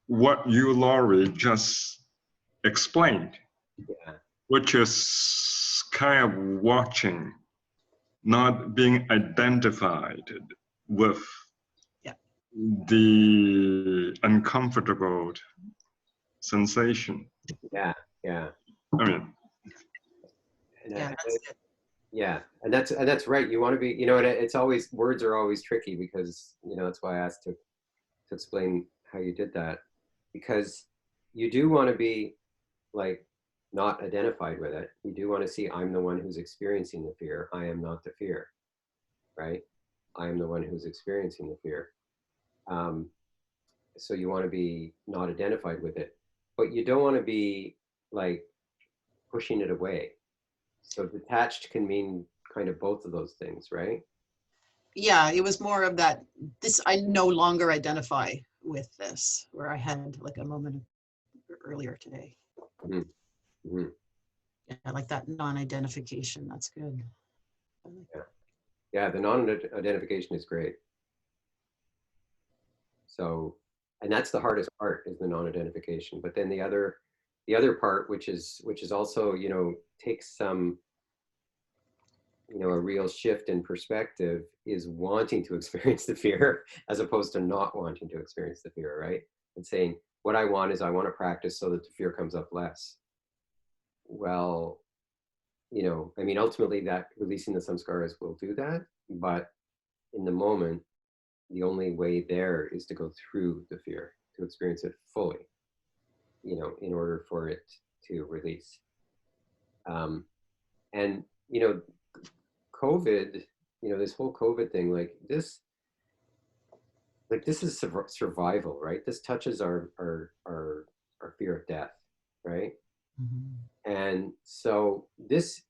what you, Laurie, just explained, Yeah. which is kind of watching, not being identified with the uncomfortable sensation. Yeah, yeah. I mean, Yeah, yeah, and that's right. You want to be, you know, and it's always, words are always tricky because, you know, that's why I asked to explain how you did that, because you do want to be like not identified with it. You do want to see, I'm the one who's experiencing the fear. I am not the fear, right? I am the one who's experiencing the fear. So you want to be not identified with it, but you don't want to be like pushing it away. So detached can mean kind of both of those things, right? Yeah, it was more of that, this, I no longer identify with this, where I had like a moment earlier today. Mm-hmm. Yeah, like that non-identification, that's good. Yeah. Yeah, the non-identification is great. So, and that's the hardest part, is the non-identification. But then the other part, which is also, you know, takes some, you know, a real shift in perspective, is wanting to experience the fear as opposed to not wanting to experience the fear, right? And saying, what I want is, I want to practice so that the fear comes up less. Well, you know, I mean, ultimately that releasing the samskaras will do that, but in the moment, the only way there is to go through the fear, to experience it fully, you know, in order for it to release. And, you know, COVID, you know, this whole COVID thing, like this is survival, right? This touches our fear of death, right? Mm-hmm. And so this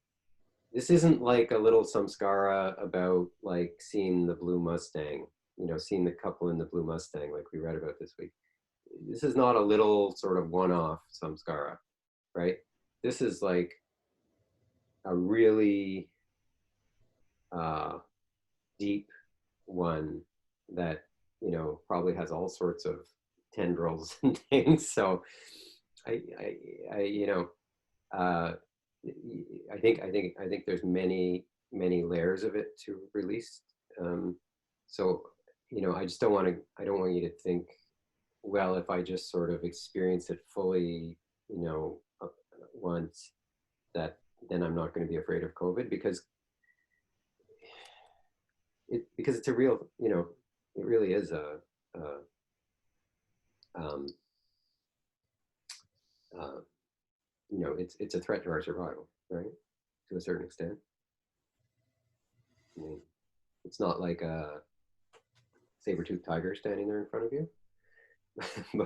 isn't like a little samskara about like seeing the blue Mustang, you know, seeing the couple in the blue Mustang, like we read about this week. This is not a little sort of one-off samskara, right? This is like a really deep one that, you know, probably has all sorts of tendrils and things. So I you know, I think there's many layers of it to release. So, you know, I don't want you to think, well, if I just sort of experience it fully, you know, once, that then I'm not going to be afraid of COVID, because it's a real, you know, it really is you know, it's a threat to our survival, right? To a certain extent. I mean, it's not like a saber-toothed tiger standing there in front of you,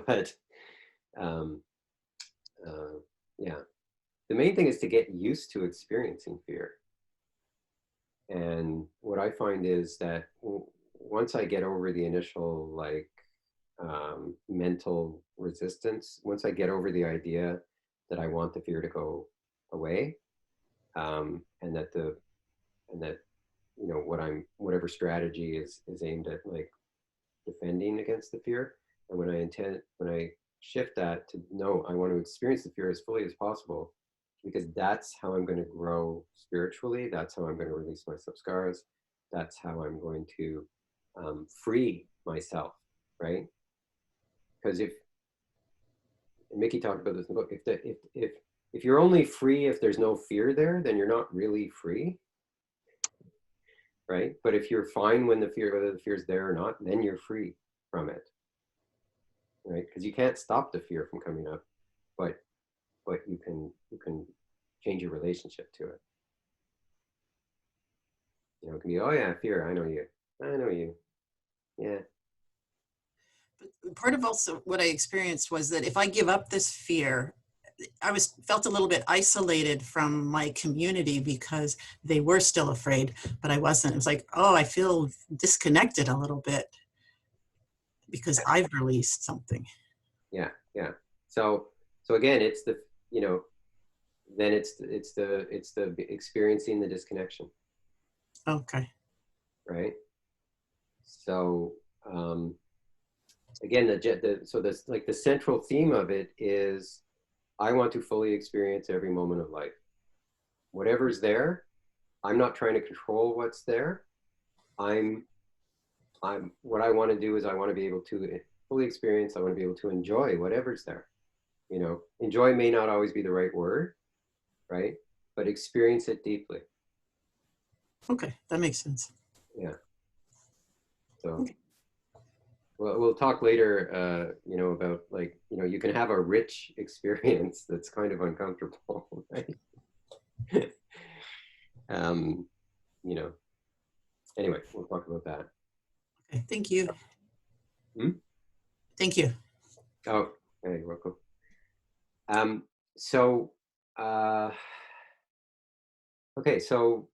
but yeah, the main thing is to get used to experiencing fear. And what I find is that once I get over the initial like mental resistance, once I get over the idea that I want the fear to go away, and that you know, whatever strategy is aimed at like defending against the fear, and when I shift that to, no, I want to experience the fear as fully as possible, because that's how I'm going to grow spiritually. That's how I'm going to release my samskaras. That's how I'm going to free myself, right? Because and Mickey talked about this in the book, if you're only free if there's no fear there, then you're not really free, right? But if you're fine when whether the fear's there or not, then you're free from it, right? Because you can't stop the fear from coming up, but you can change your relationship to it. You know, it can be, oh yeah, fear, I know you, yeah. But part of also what I experienced was that if I give up this fear, I felt a little bit isolated from my community because they were still afraid, but I wasn't. It was like, oh, I feel disconnected a little bit because I've released something. Yeah, yeah. So again, it's the, you know, then it's the experiencing the disconnection. Okay. Right. So again, so this, like, the central theme of it is, I want to fully experience every moment of life. Whatever's there, I'm not trying to control what's there. What I want to do is I want to be able to fully experience, I want to be able to enjoy whatever's there. You know, enjoy may not always be the right word, right? But experience it deeply. Okay, that makes sense. Yeah. So, Okay. well, we'll talk later, you know, about, like, you know, you can have a rich experience that's kind of uncomfortable, right? You know, anyway, we'll talk about that. Okay, thank you. Hmm? Thank you. Oh, hey, you're welcome. So, okay, so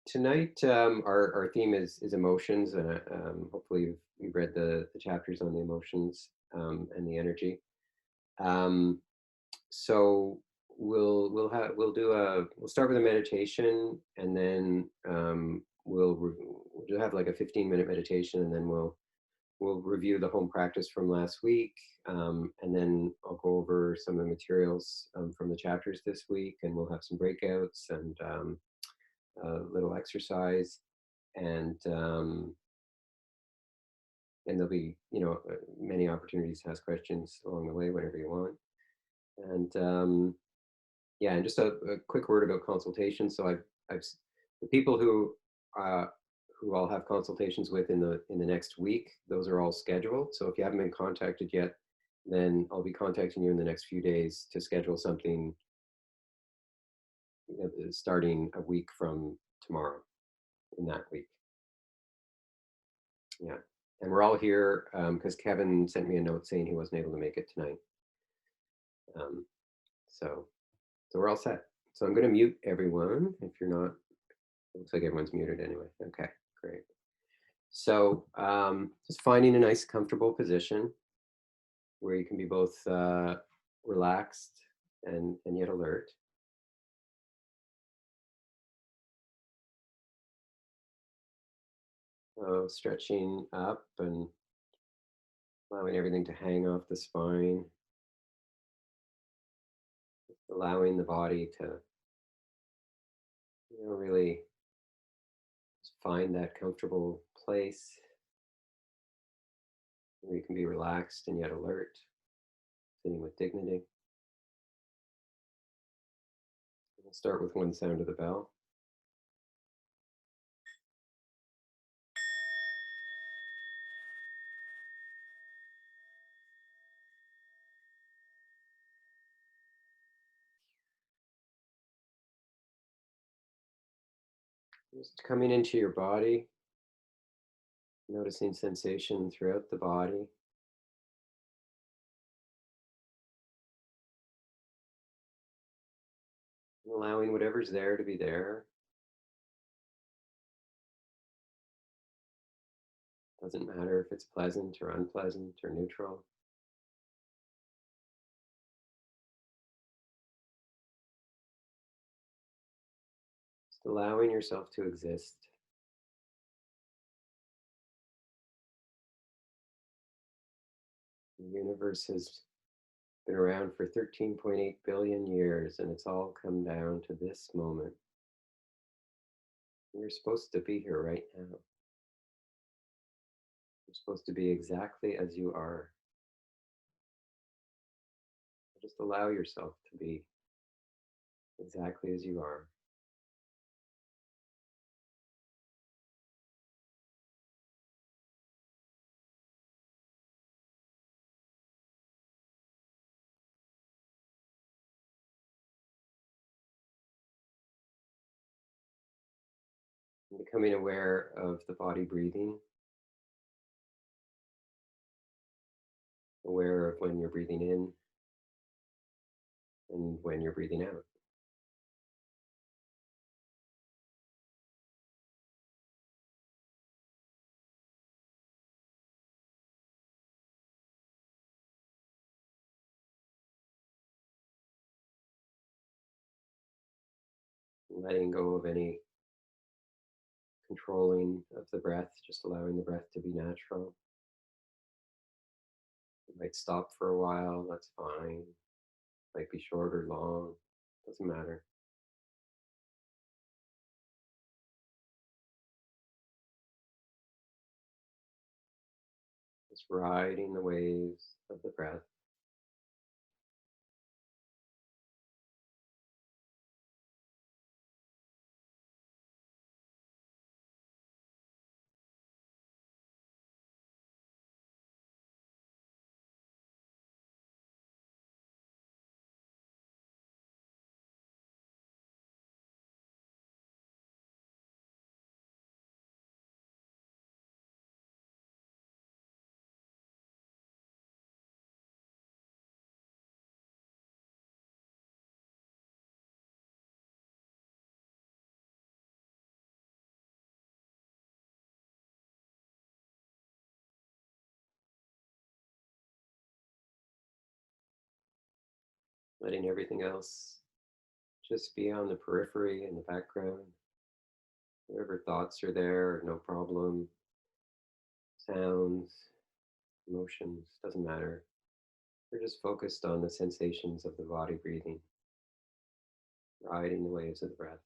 tonight, our theme is emotions, and hopefully you've read the chapters on the emotions, and the energy. Um, so we'll start with a meditation, and then we'll have like a 15-minute meditation, and then we'll review the home practice from last week, and then I'll go over some of the materials from the chapters this week, and we'll have some breakouts and a little exercise, and there'll be, you know, many opportunities to ask questions along the way whenever you want. And yeah, and just a quick word about consultation. So I've the people who I'll have consultations with in the next week, those are all scheduled. So if you haven't been contacted yet, then I'll be contacting you in the next few days to schedule something, you know, starting a week from tomorrow, in that week. Yeah. And we're all here because Kevin sent me a note saying he wasn't able to make it tonight. So we're all set. So I'm going to mute everyone if you're not. It looks like everyone's muted anyway. Okay, great. So just finding a nice, comfortable position where you can be both relaxed and yet alert. So stretching up and allowing everything to hang off the spine. Allowing the body to, you know, really find that comfortable place where you can be relaxed and yet alert, sitting with dignity. We'll start with one sound of the bell. Just coming into your body, noticing sensation throughout the body. Allowing whatever's there to be there. Doesn't matter if it's pleasant or unpleasant or neutral. Just allowing yourself to exist. The universe has been around for 13.8 billion years, and it's all come down to this moment. You're supposed to be here right now. You're supposed to be exactly as you are. Just allow yourself to be exactly as you are. And becoming aware of the body breathing. Aware of when you're breathing in and when you're breathing out. Letting go of any controlling of the breath, just allowing the breath to be natural. might stop for a while, that's fine. Might be short or long, doesn't matter. Just riding the waves of the breath. Letting everything else just be on the periphery in the background. Whatever thoughts are there, no problem. Sounds, emotions, doesn't matter. We're just focused on the sensations of the body breathing, riding the waves of the breath.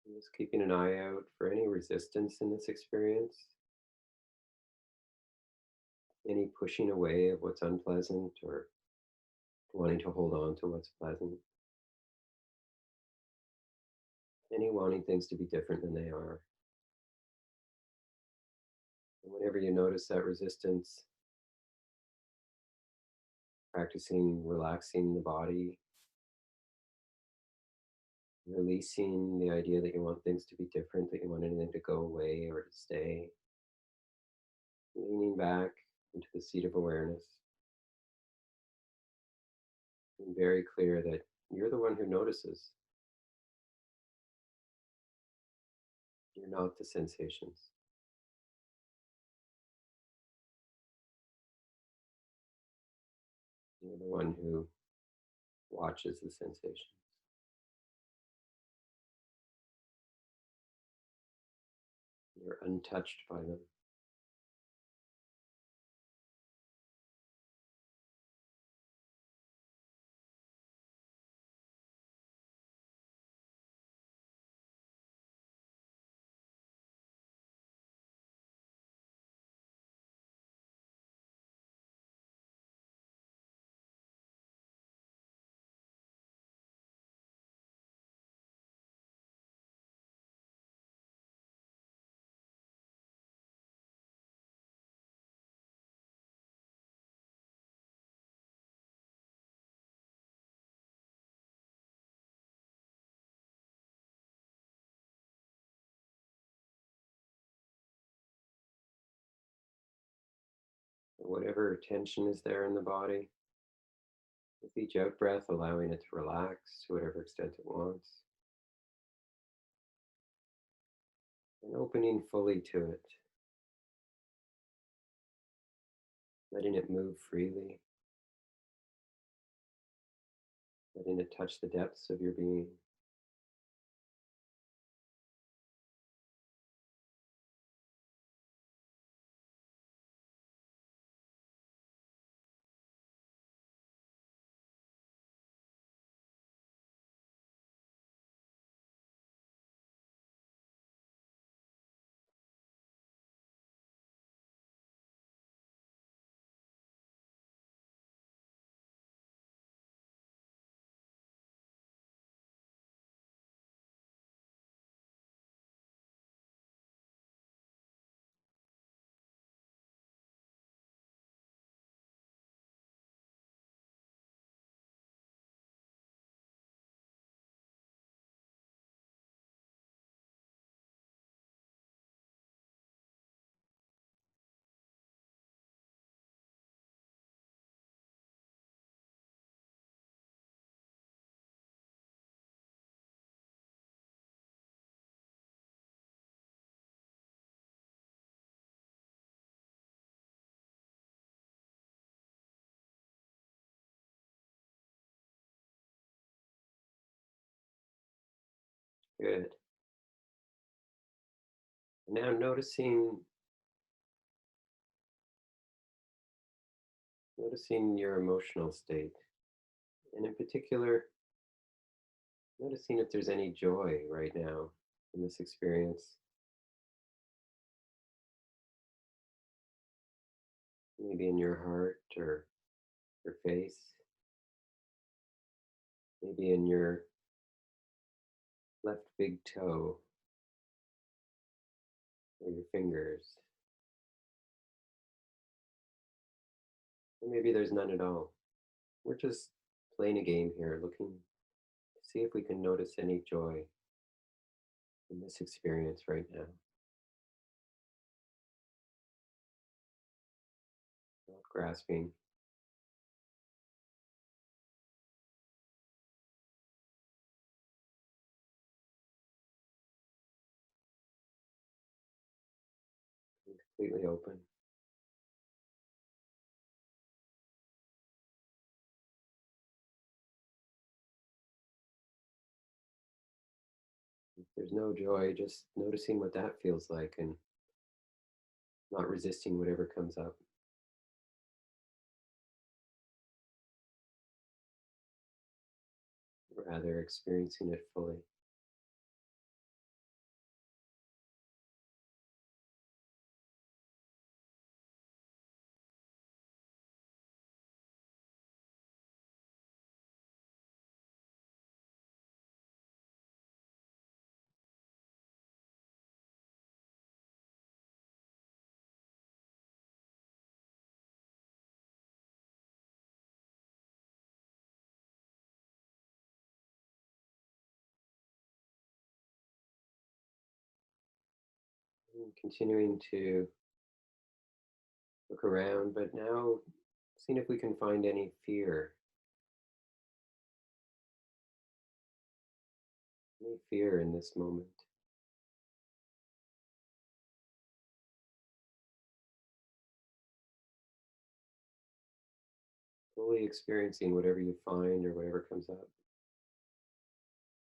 And just keeping an eye out for any resistance in this experience, any pushing away of what's unpleasant or wanting to hold on to what's pleasant, any wanting things to be different than they are. And whenever you notice that resistance, practicing relaxing the body, releasing the idea that you want things to be different, that you want anything to go away or to stay, leaning back into the seat of awareness, being very clear that you're the one who notices. You're not the sensations. You're the one who watches the sensations. You're untouched by them. Whatever tension is there in the body, with each out breath, allowing it to relax to whatever extent it wants, and opening fully to it, letting it move freely, letting it touch the depths of your being. Good. Now noticing your emotional state, and in particular, noticing if there's any joy right now in this experience. Maybe in your heart or your face, maybe in your left big toe or your fingers. Or maybe there's none at all. We're just playing a game here, looking to see if we can notice any joy in this experience right now. Not grasping. Completely open. If there's no joy, just noticing what that feels like and not resisting whatever comes up. Rather experiencing it fully. And continuing to look around, but now seeing if we can find any fear in this moment. Fully experiencing whatever you find or whatever comes up,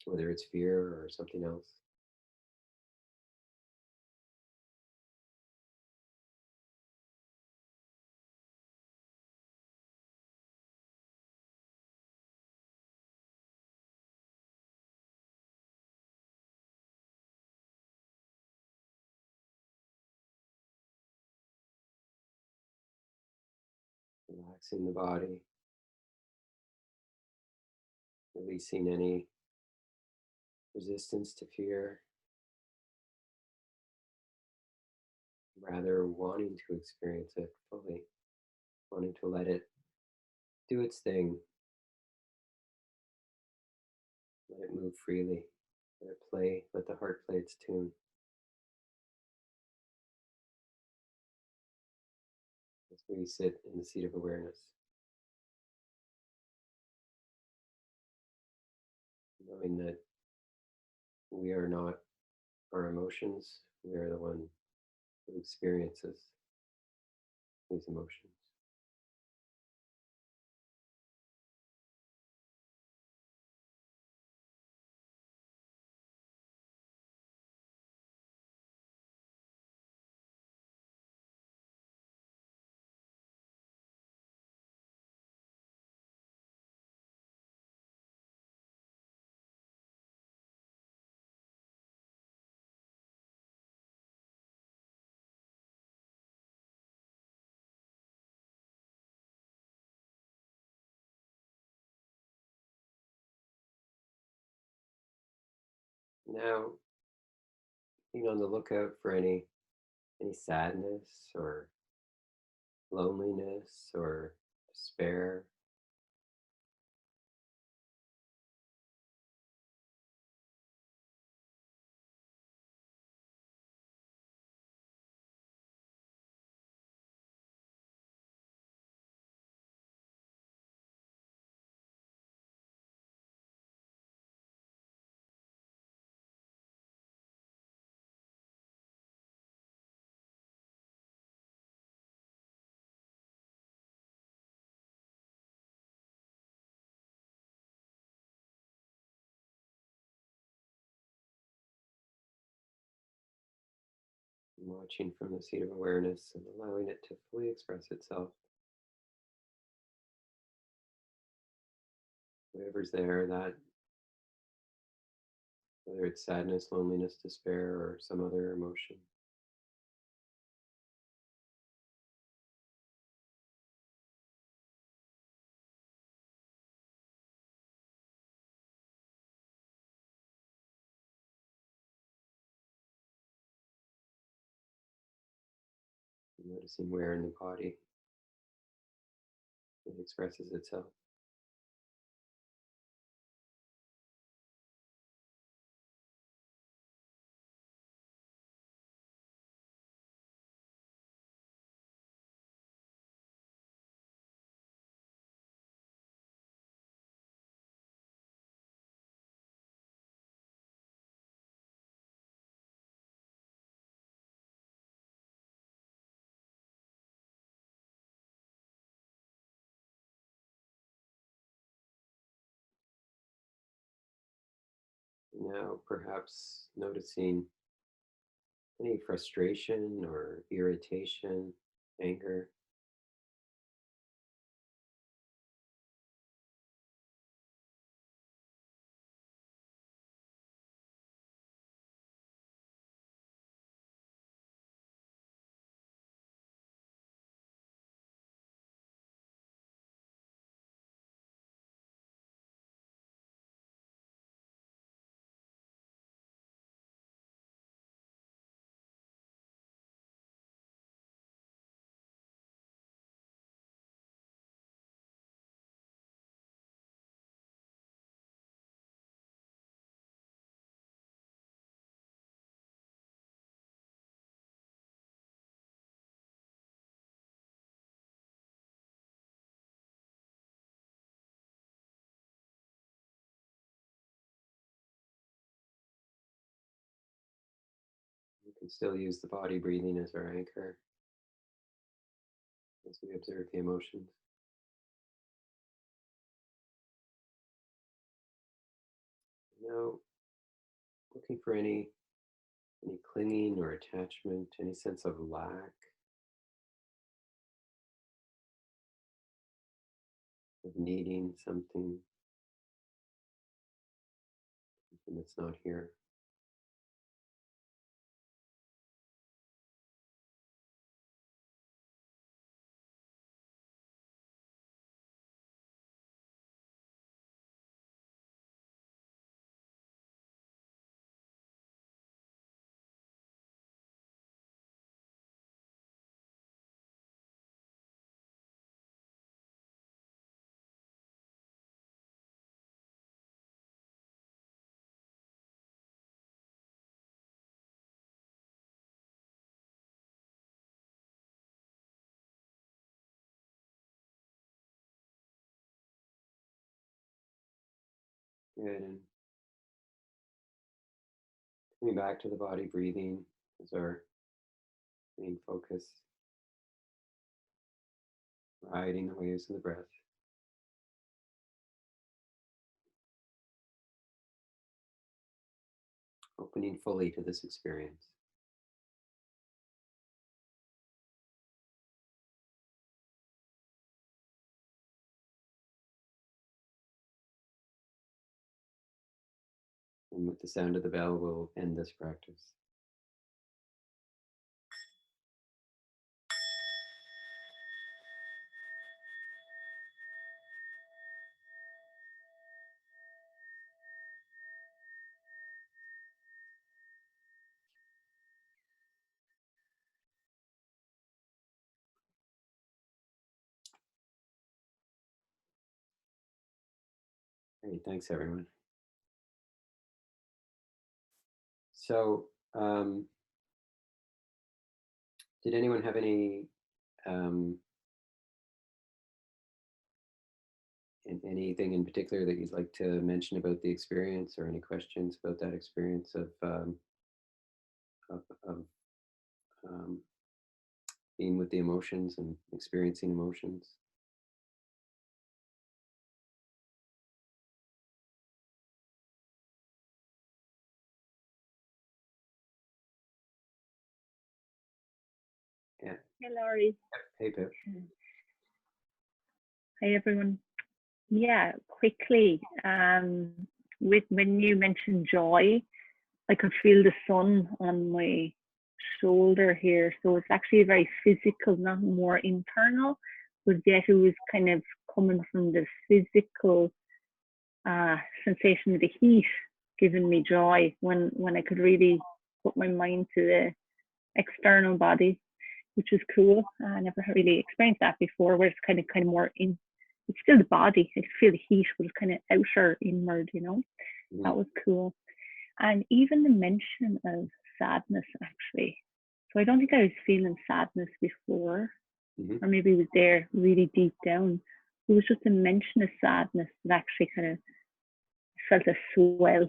whether it's fear or something else. Relaxing the body, releasing any resistance to fear, rather wanting to experience it fully, wanting to let it do its thing, let it move freely, let it play, let the heart play its tune. As we sit in the seat of awareness, knowing that we are not our emotions, we are the one who experiences these emotions. Now, being on the lookout for any sadness or loneliness or despair. Watching from the seat of awareness and allowing it to fully express itself. Whatever's there, that whether it's sadness, loneliness, despair, or some other emotion. Noticing where in the body it expresses itself. Now, perhaps noticing any frustration or irritation, anger. We can still use the body breathing as our anchor as we observe the emotions. Now, looking for any clinging or attachment, any sense of lack, of needing something that's not here. Good. And coming back to the body breathing is our main focus, riding the waves of the breath. Opening fully to this experience. And with the sound of the bell, we'll end this practice. Great, thanks everyone. So, did anyone have anything in particular that you'd like to mention about the experience, or any questions about that experience of of being with the emotions and experiencing emotions? Hey, Laurie. Hey, Pip. Hi, everyone. Yeah, quickly, with when you mentioned joy, I could feel the sun on my shoulder here. So it's actually very physical, not more internal, but yet it was kind of coming from the physical sensation of the heat, giving me joy when I could really put my mind to the external body, which was cool. I never really experienced that before, where it's kind of more in. It's still the body. I feel the heat, but it's kind of outer inward. That was cool. And even the mention of sadness, actually. So I don't think I was feeling sadness before, or maybe it was there really deep down. It was just a mention of sadness that actually kind of felt a swell,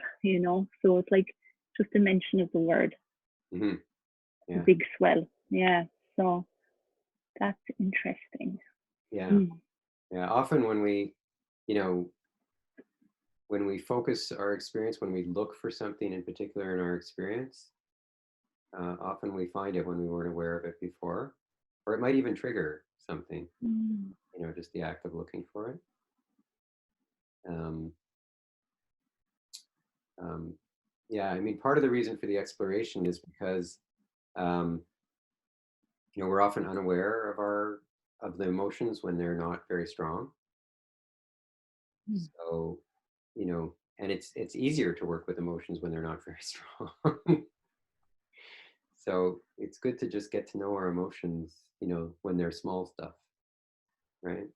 So it's like just a mention of the word, Yeah. a big swell. Yeah. So that's interesting. Yeah. Yeah. Often when we, when we focus our experience, when we look for something in particular in our experience, often we find it when we weren't aware of it before, or it might even trigger something, just the act of looking for it. Yeah, I mean, part of the reason for the exploration is because, we're often unaware of the emotions when they're not very strong. So, and it's easier to work with emotions when they're not very strong. So it's good to just get to know our emotions, when they're small stuff, right?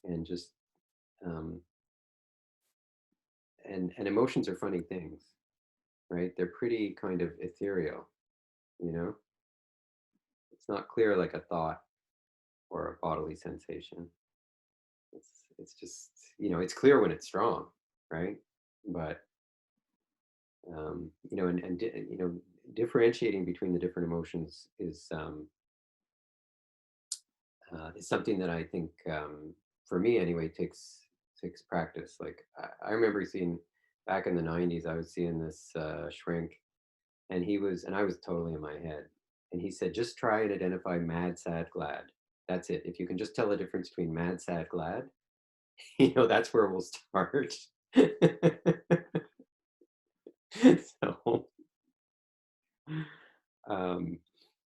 And just, and emotions are funny things, right? They're pretty kind of ethereal, It's not clear like a thought or a bodily sensation. It's just, it's clear when it's strong, right? But, differentiating between the different emotions is something that I think, for me anyway, takes practice. Like I remember seeing back in the 90s, I was seeing this shrink, and I was totally in my head. And he said, just try and identify mad, sad, glad. That's it. If you can just tell the difference between mad, sad, glad, that's where we'll start. So,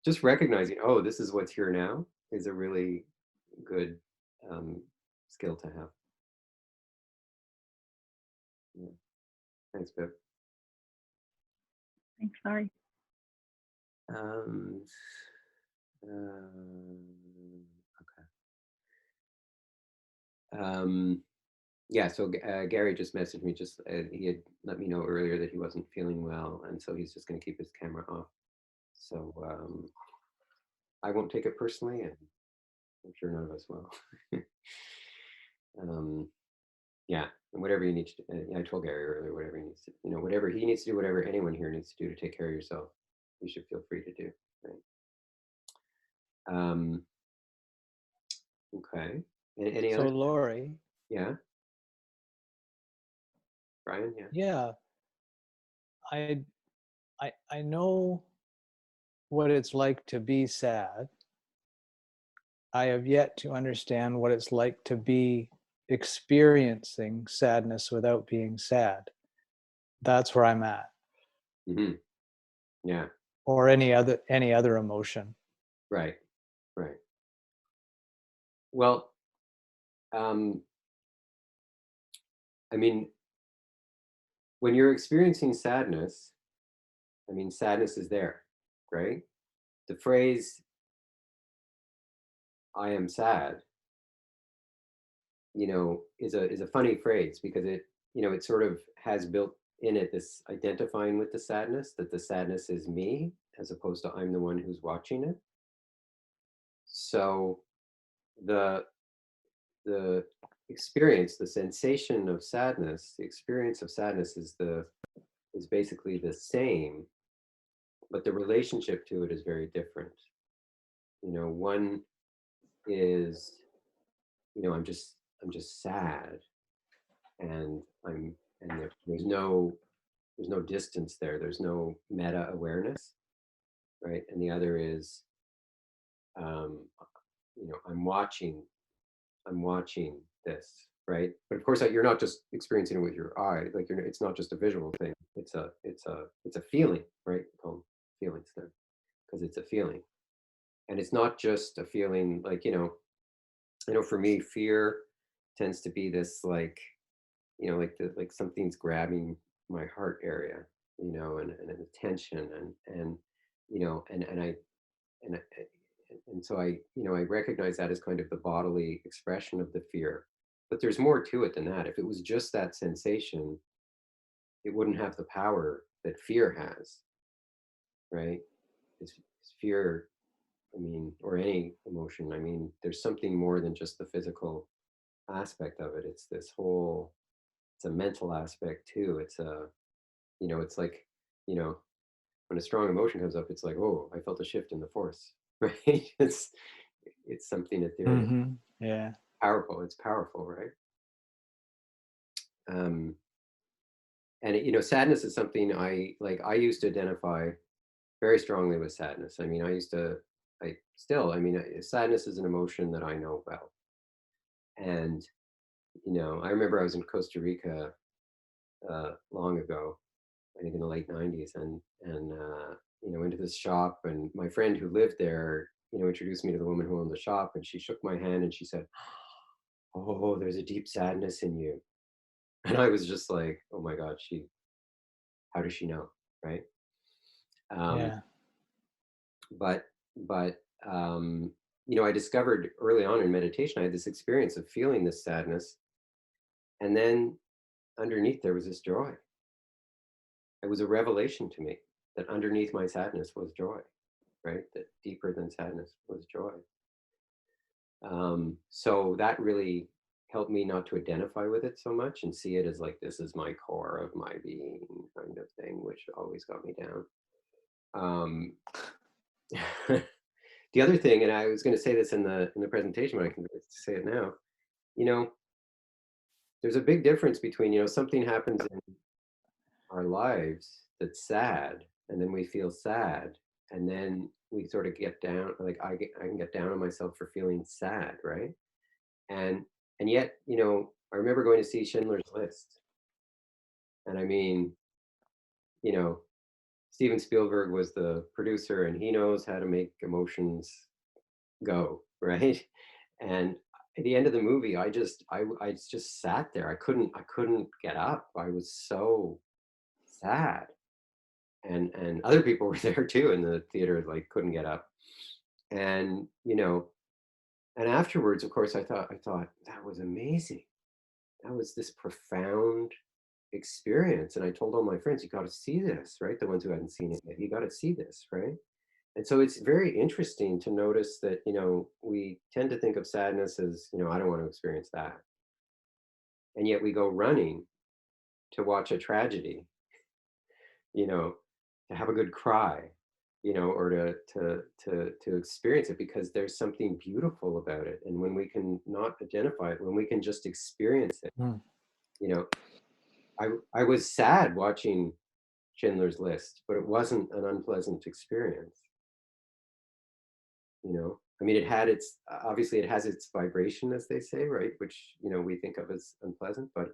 just recognizing, oh, this is what's here now is a really good skill to have. Yeah. Thanks, Pip. Thanks, Laurie. Okay. Yeah, so Gary just messaged me. He had let me know earlier that he wasn't feeling well, and so he's just going to keep his camera off. So I won't take it personally, and I'm sure none of us will. Yeah, and whatever you need to do, I told Gary earlier, whatever he needs to, whatever he needs to do, whatever anyone here needs to do to take care of yourself, you should feel free to do, right? Okay. Any So other? Laurie. Yeah. Brian, yeah. Yeah. I know what it's like to be sad. I have yet to understand what it's like to be experiencing sadness without being sad. That's where I'm at. Mm-hmm. Yeah. Or any other emotion. Right. Right. Well, I mean, when you're experiencing sadness, sadness is there, right? The phrase, I am sad, is a funny phrase because it sort of has built in it this identifying with the sadness, that the sadness is me, as opposed to I'm the one who's watching it. So the experience, the sensation of sadness, the experience of sadness is basically the same, but the relationship to it is very different. One is, I'm just sad, and there's no distance there. There's no meta awareness, right? And the other is, you know, I'm watching this, right? But of course, you're not just experiencing it with your eye. Like it's not just a visual thing. It's a feeling, right? We call them feelings there, because it's a feeling, and it's not just a feeling. Like, you know, for me, fear tends to be this, like, you know, like something's grabbing my heart area, you know, and a tension, and you know, and I- and so I, you know, I recognize that as kind of the bodily expression of the fear. But there's more to it than that. If it was just that sensation, it wouldn't have the power that fear has, right? It's fear, I mean, or any emotion. I mean, there's something more than just the physical aspect of it. It's this whole, it's a mental aspect too. It's a, you know, it's like, you know, when a strong emotion comes up, it's like, oh, I felt a shift in the force, right? It's something ethereal, Yeah. powerful. It's powerful, right? And you know, sadness is something I used to identify very strongly with sadness. I mean, I mean, sadness is an emotion that I know about. And, you know, I remember I was in Costa Rica long ago, I think in the late 90s, and you know, into this shop, and my friend who lived there, you know, introduced me to the woman who owned the shop, and she shook my hand and she said, "Oh, there's a deep sadness in you." And I was just like, "Oh my God, how does she know?" Right? Um, Yeah. but but you know, I discovered early on in meditation, I had this experience of feeling this sadness, and then underneath there was this joy. It was a revelation to me that underneath my sadness was joy, right? That deeper than sadness was joy. So that really helped me not to identify with it so much and see it as like, this is my core of my being kind of thing, which always got me down. The other thing, and I was going to say this in the presentation, but I can say it now. You know, there's a big difference between, you know, something happens in our lives that's sad, and then we feel sad, and then we sort of get down. Like I can get down on myself for feeling sad, right? And yet, you know, I remember going to see Schindler's List, and I mean, you know, Steven Spielberg was the producer, and he knows how to make emotions go, right? And at the end of the movie, I just sat there. I couldn't get up. I was so sad. And other people were there too in the theater, like couldn't get up. And, you know, and afterwards, of course, I thought that was amazing. That was this profound experience. And I told all my friends, you got to see this, right? The ones who hadn't seen it yet, you got to see this, right? And so it's very interesting to notice that, you know, we tend to think of sadness as, you know, I don't want to experience that. And yet we go running to watch a tragedy, you know, to have a good cry, you know, or to experience it, because there's something beautiful about it. And when we can not identify it, when we can just experience it, you know, I was sad watching Schindler's List, but it wasn't an unpleasant experience. You know, I mean, it had its, obviously it has its vibration, as they say, right? Which, you know, we think of as unpleasant, but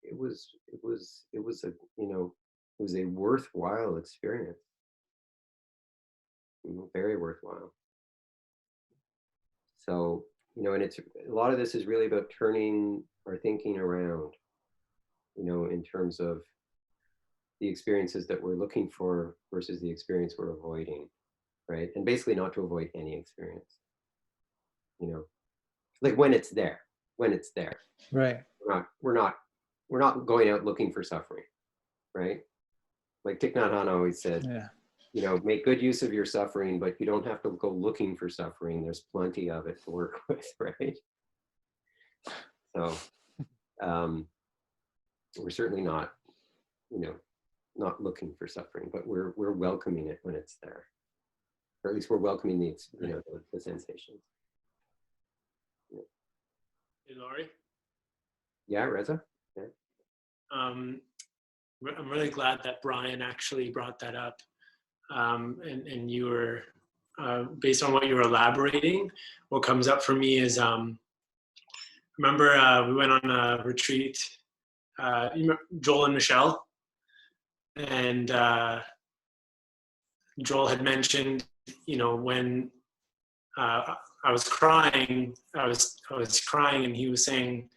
it was a, you know, it was a worthwhile experience. You know, very worthwhile. So, you know, and it's, a lot of this is really about turning our thinking around, you know, in terms of the experiences that we're looking for versus the experience we're avoiding, right? And basically not to avoid any experience, you know, like when it's there, Right. we're not going out looking for suffering, right? Like Thich Nhat Hanh always said, Yeah. you know, make good use of your suffering, but you don't have to go looking for suffering. There's plenty of it to work with, right? So we're certainly not, you know, not looking for suffering, but we're welcoming it when it's there, or at least we're welcoming the, you know, the sensations. Yeah. Hey, Laurie. Yeah, Reza. Yeah. I'm really glad that Brian actually brought that up, and you were based on what you were elaborating, what comes up for me is, remember we went on a retreat, Joel and Michelle, and Joel had mentioned, when I was crying, I was crying, and he was saying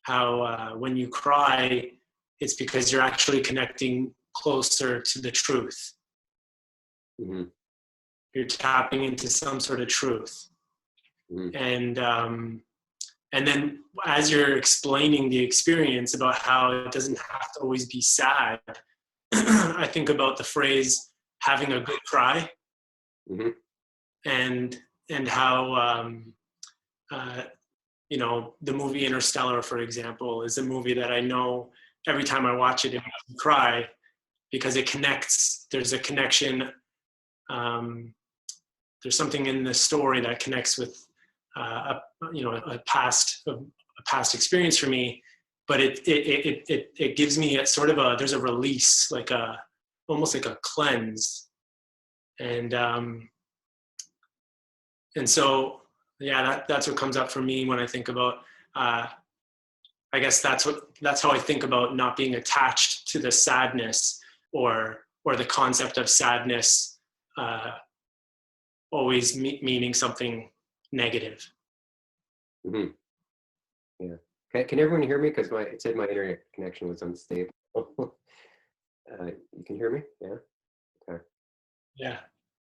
how when you cry, it's because you're actually connecting closer to the truth. Mm-hmm. You're tapping into some sort of truth. Mm-hmm. And then as you're explaining the experience about how it doesn't have to always be sad, I think about the phrase having a good cry. Mm-hmm. And how the movie Interstellar, for example, is a movie that I know every time I watch it makes me cry, because it connects. There's a connection. There's something in the story that connects with a past experience for me, but it gives me a sort of there's a release, like almost like a cleanse, and so that's what comes up for me when I think about. I guess that's how I think about not being attached to the sadness or the concept of sadness always meaning something negative. Mm-hmm. Yeah. Okay. Can everyone hear me? Because it said my internet connection was unstable. You can hear me? Yeah. Okay. Yeah.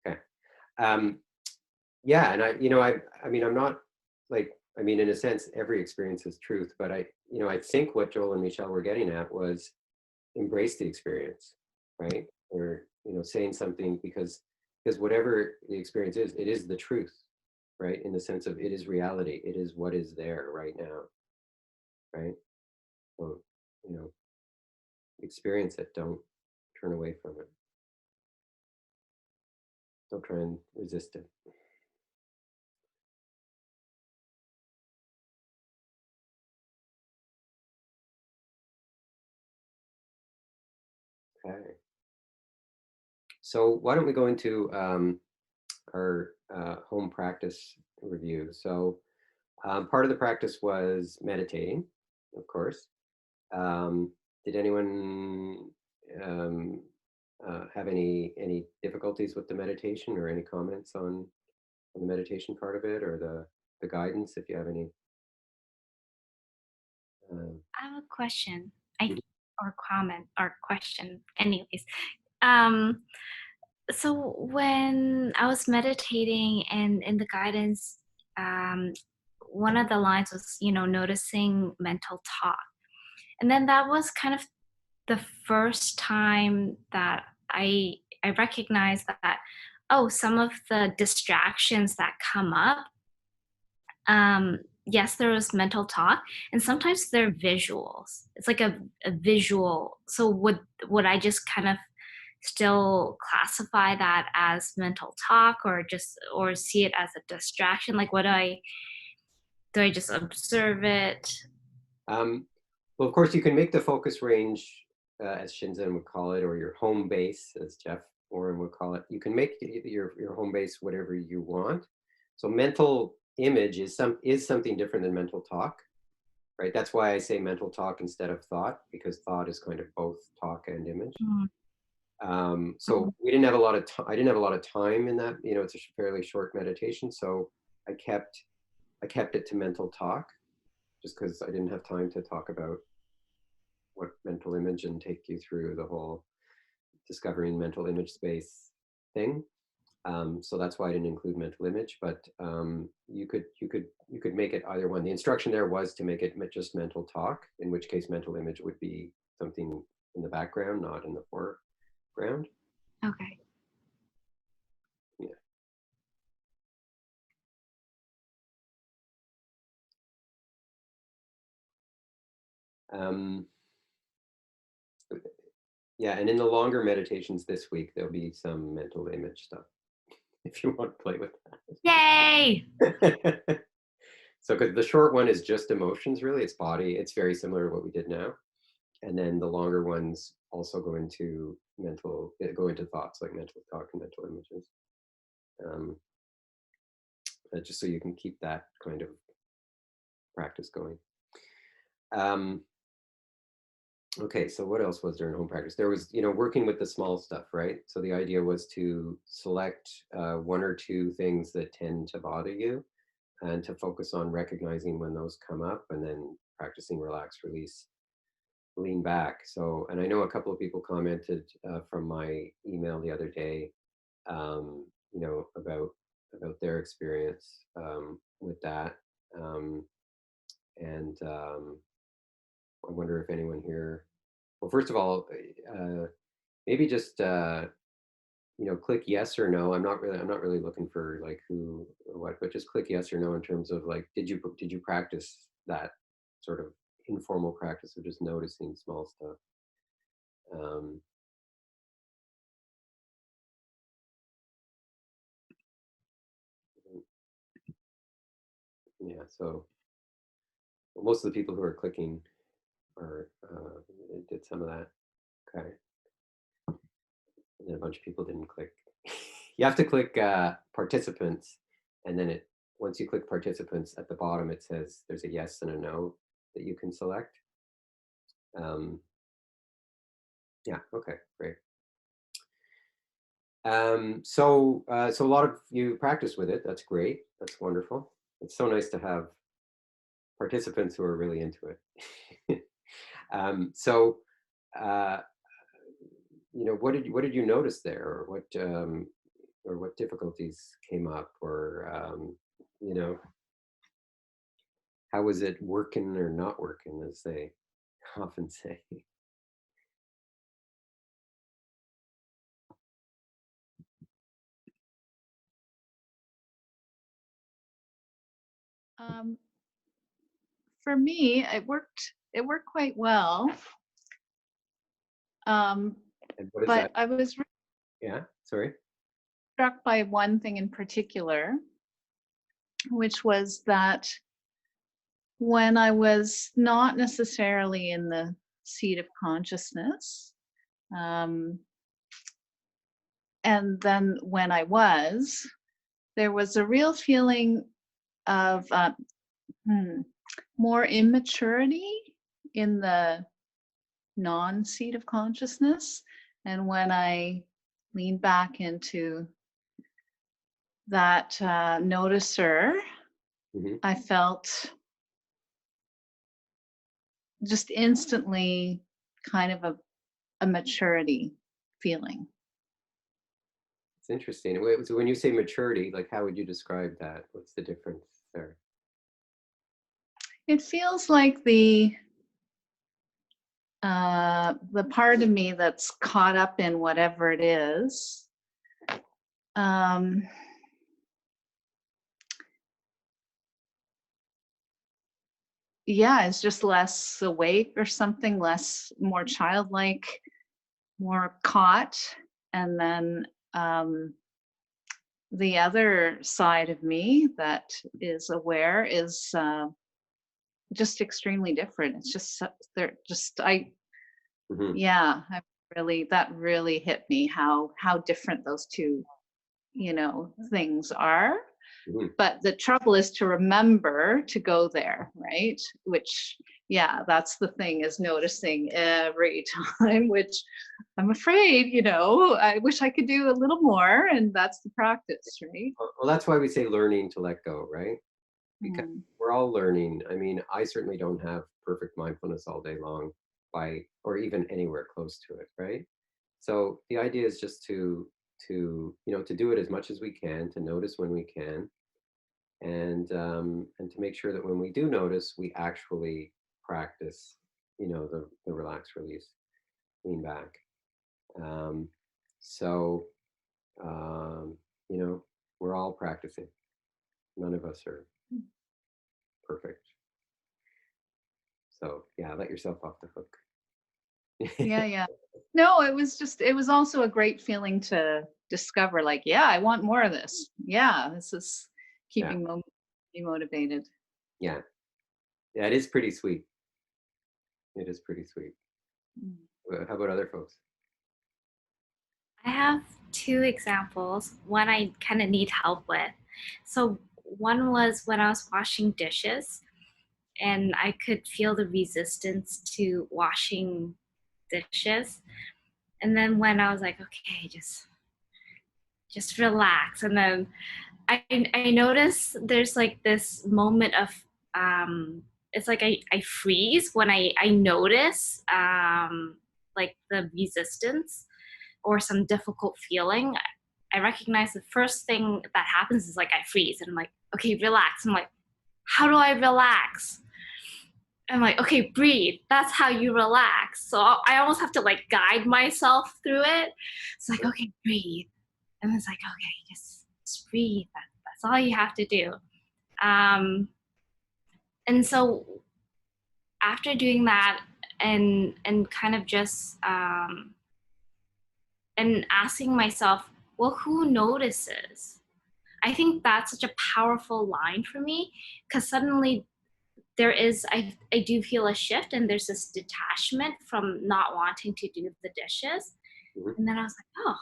Okay. Yeah, and I mean, I'm not in a sense, every experience is truth, but I think what Joel and Michelle were getting at was embrace the experience, right? Or, saying something because whatever the experience is, it is the truth, right? In the sense of it is reality. It is what is there right now, right? So, experience it. Don't turn away from it. Don't try and resist it. Okay. So why don't we go into our home practice review? So part of the practice was meditating, of course. Did anyone have any difficulties with the meditation, or any comments on the meditation part of it, or the guidance, if you have any? I have a question, Mhm. or comment or question. Anyways, um, so when I was meditating and in the guidance, um, one of the lines was, noticing mental talk, and then that was kind of the first time that I recognized that, oh, some of the distractions that come up, yes, there was mental talk, and sometimes they're visuals. It's like a visual. So would I just kind of still classify that as mental talk, or see it as a distraction? Like, do I just observe it? Well, of course, you can make the focus range, as Shinzen would call it, or your home base, as Jeff Warren would call it. You can make your home base whatever you want. So mental image is something different than mental talk, right? That's why I say mental talk instead of thought, because thought is kind of both talk and image. So we didn't have a lot of time. I didn't have a lot of time in that. It's a fairly short meditation, so I kept it to mental talk, just because I didn't have time to talk about what mental image and take you through the whole discovering mental image space thing. So that's why I didn't include mental image, but you could make it either one. The instruction there was to make it just mental talk, in which case mental image would be something in the background, not in the foreground. Okay. Yeah. Yeah, and in the longer meditations this week, there'll be some mental image stuff, if you want to play with Yay! that. So, because the short one is just emotions, really, it's body. It's very similar to what we did now. And then the longer ones also go into thoughts, like mental talk and mental images. just so you can keep that kind of practice going. Okay, so what else was there in home practice? There was, working with the small stuff, right? So the idea was to select one or two things that tend to bother you and to focus on recognizing when those come up, and then practicing relax, release, lean back. So, and I know a couple of people commented from my email the other day, about their experience with that. I wonder if anyone here, well, first of all, maybe just, click yes or no. I'm not really looking for like who or what, but just click yes or no in terms of like, did you practice that sort of informal practice of just noticing small stuff? Yeah, so most of the people who are clicking are did some of that. Okay. And then a bunch of people didn't click. You have to click participants, and then once you click participants, at the bottom it says there's a yes and a no that you can select. Yeah, okay, great. So a lot of you practice with it. That's great. That's wonderful. It's so nice to have participants who are really into it. What did you notice there, or what difficulties came up, or how was it working or not working, as they often say? For me, it worked quite well. And what is But that? I was Yeah, sorry. struck by one thing in particular, which was that when I was not necessarily in the seat of consciousness, and then when I was, there was a real feeling of more immaturity in the non-seat of consciousness. And when I leaned back into that noticer, Mm-hmm. I felt just instantly kind of a maturity feeling. It's interesting. So when you say maturity, like, how would you describe that? What's the difference there? It feels like the part of me that's caught up in whatever it is, it's just less awake or something, more childlike, more caught. And then the other side of me that is aware is just extremely different. It's just Mm-hmm. yeah, that really hit me, how different those two things are. Mm-hmm. But the trouble is to remember to go there, right? Which, that's the thing, is noticing every time, which I'm afraid, I wish I could do a little more, and that's the practice, right? Well, that's why we say learning to let go, right? Because we're all learning. I mean, I certainly don't have perfect mindfulness all day long, or even anywhere close to it, right? So the idea is just to do it as much as we can, to notice when we can, and to make sure that when we do notice, we actually practice, the relax, release, lean back. We're all practicing. None of us are perfect. So let yourself off the hook. Yeah. No, it was also a great feeling to discover, like, I want more of this. This is keeping me motivated. Yeah, it is pretty sweet. It is pretty sweet. How about other folks? I have two examples. One I kind of need help with. So one was when I was washing dishes, and I could feel the resistance to washing dishes. And then when I was like, okay, just relax. And then I noticed there's like this moment of, it's like I freeze when I notice like the resistance or some difficult feeling. I recognize the first thing that happens is like I freeze and I'm like, okay, relax. I'm like, how do I relax? I'm like, okay, breathe. That's how you relax. So I almost have to like guide myself through it. It's like, okay, breathe. And it's like, okay, just breathe. That's all you have to do. And so after doing that and kind of just and asking myself, well, who notices? I think that's such a powerful line for me, because suddenly there is, I do feel a shift, and there's this detachment from not wanting to do the dishes. And then I was like, oh,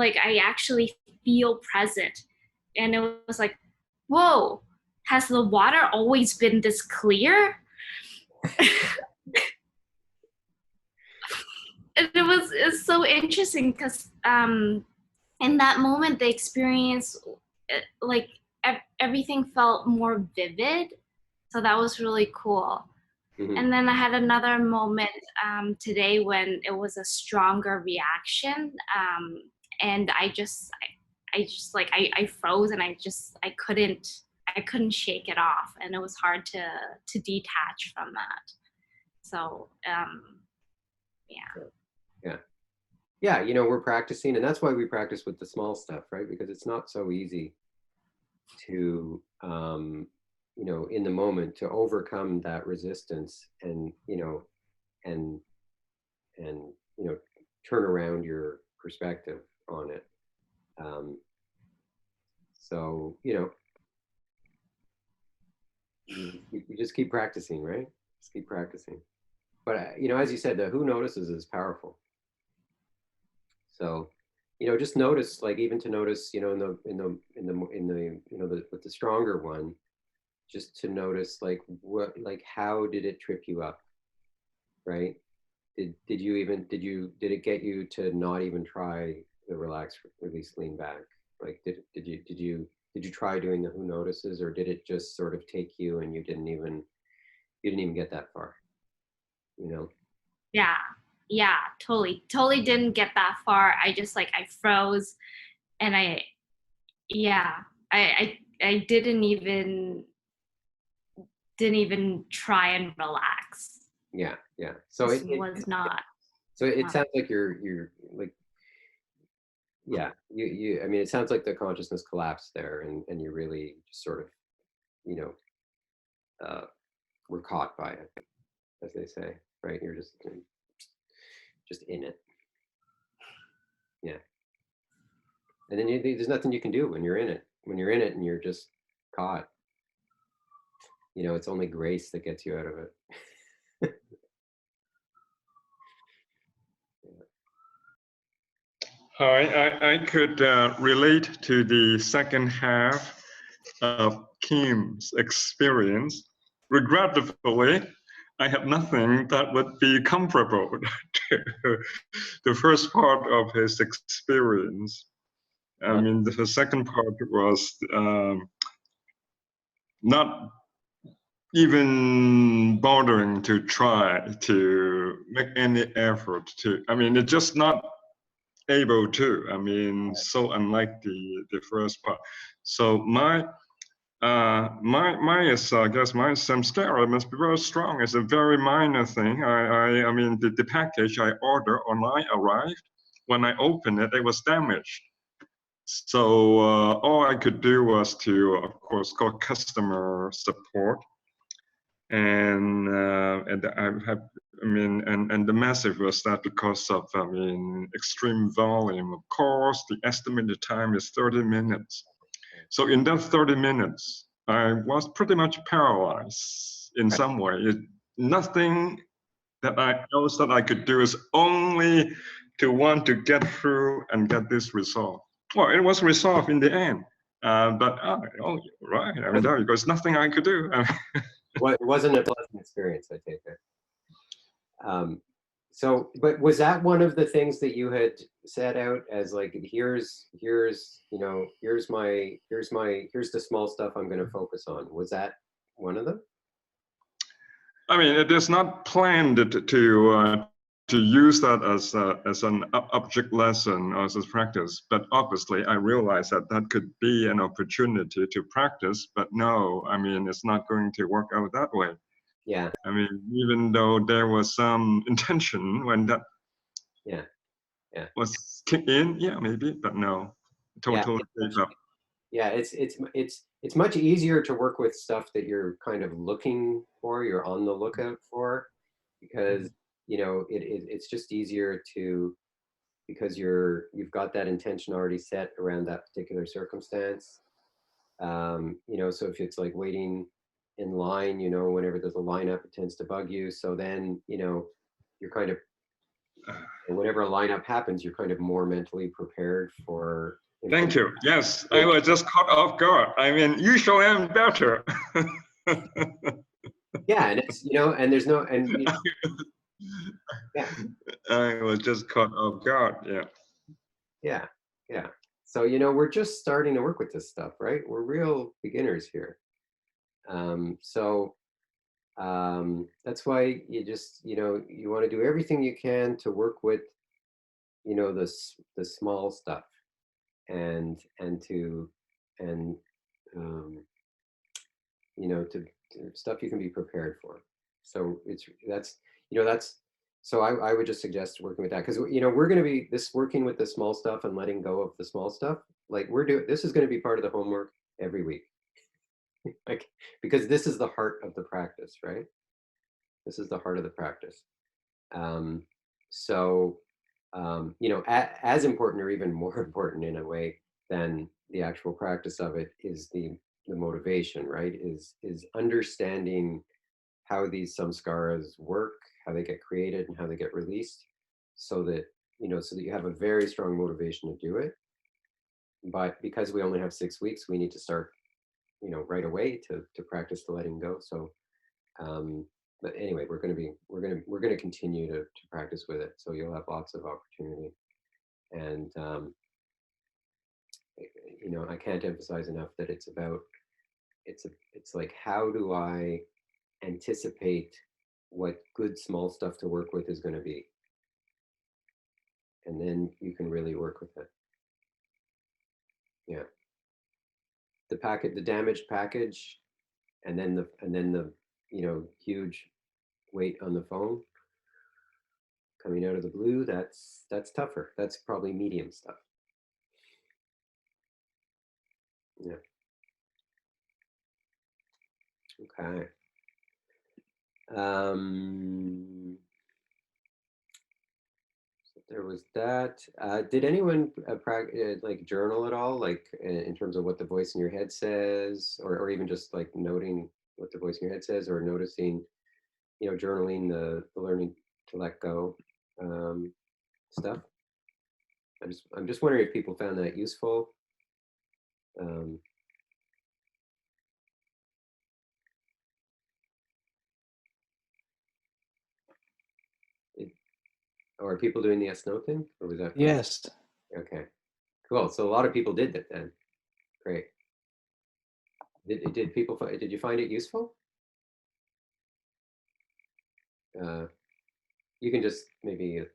I actually feel present. And it was like, whoa, has the water always been this clear? And it's so interesting because in that moment, the experience, like everything felt more vivid. So that was really cool. And then I had another moment today when it was a stronger reaction. And I froze, and I couldn't shake it off. And it was hard to detach from that. So, Yeah, you know, we're practicing, and that's why we practice with the small stuff, right? Because it's not so easy to, you know, in the moment to overcome that resistance and, you know, and, you know, turn around your perspective on it. So, you know, you just keep practicing, right? Just keep practicing. But, you know, as you said, the who notices is powerful. So, you know, just notice, like, even to notice, you know, in the you know, with the stronger one, just to notice, like, what, like, how did it trip you up, right? Did it get you to not even try the relax, release, lean back? Like, did you try doing the who notices, or did it just sort of take you and you didn't even get that far, you know? Yeah, totally didn't get that far. I just I froze, and I didn't even try and relax. Yeah. So it was not. So it sounds like you're like, yeah, you I mean, it sounds like the consciousness collapsed there, and you really just sort of, you know, were caught by it, as they say, right? You're just in it. Yeah. And then there's nothing you can do when you're in it. When you're in it and you're just caught, you know, it's only grace that gets you out of it. I could relate to the second half of Kim's experience. Regrettably, I had nothing that would be comparable to the first part of his experience. I mean, the second part was not even bothering to try to make any effort to, I mean, it's just not able to. I mean, so unlike the first part. So my is, I guess my samskara must be very strong. It's a very minor thing. I mean, the package I ordered online arrived. When I opened it, it was damaged. So all I could do was to, of course, call customer support. And I have, I mean, and the message was that because of, I mean, extreme volume of calls, the estimated time is 30 minutes. So in that 30 minutes, I was pretty much paralyzed in some way. Nothing that else that I could do is only to want to get through and get this resolved. Well, it was resolved in the end. But oh, right. I mean, there you go. There's nothing I could do. Well, it wasn't a pleasant experience, I take it. So, but was that one of the things that you had set out as like, here's the small stuff I'm going to focus on? Was that one of them? I mean, it is not planned to use that as an object lesson or as a practice, but obviously I realized that that could be an opportunity to practice, but no, I mean, it's not going to work out that way. Yeah. I mean, even though there was some intention when that was kicked in, yeah, maybe, but no, totally gave up. Yeah, it's much easier to work with stuff that you're kind of looking for, you're on the lookout for, because it's just easier to, because you've got that intention already set around that particular circumstance. So if it's like waiting in line, whenever there's a lineup, it tends to bug you. So then, you're kind of, whenever a lineup happens, you're kind of more mentally prepared for. Thank you. Yes, I was just caught off guard. I mean, usually I'm better. Yeah, and it's, and there's no, yeah. I was just caught off guard. Yeah. Yeah. So, we're just starting to work with this stuff, right? We're real beginners here. That's why you just, you want to do everything you can to work with, the small stuff and to stuff you can be prepared for. So so I would just suggest working with that, because we're going to be working with the small stuff and letting go of the small stuff. Like this is going to be part of the homework every week, like, because this is the heart of the practice, right? This is the heart of the practice. As important or even more important in a way than the actual practice of it is the motivation, right? Is understanding how these samskaras work, how they get created and how they get released, so that you have a very strong motivation to do it. But because we only have 6 weeks, we need to start, right away to practice the letting go. So, but anyway, we're going to continue to practice with it. So you'll have lots of opportunity. And, I can't emphasize enough that it's like, how do I anticipate what good small stuff to work with is going to be? And then you can really work with it. Yeah. The damaged package, and then the huge weight on the phone coming out of the blue, that's tougher. That's probably medium stuff. Yeah. Okay. So there was that. Did anyone like journal at all, like in terms of what the voice in your head says, or even just like noting what the voice in your head says, or noticing, journaling the learning to let go stuff? I'm just wondering if people found that useful. Or are people doing the yes no thing, or was that? Yes. Okay, cool. So a lot of people did that then. Great. Did you find it useful? You can just maybe a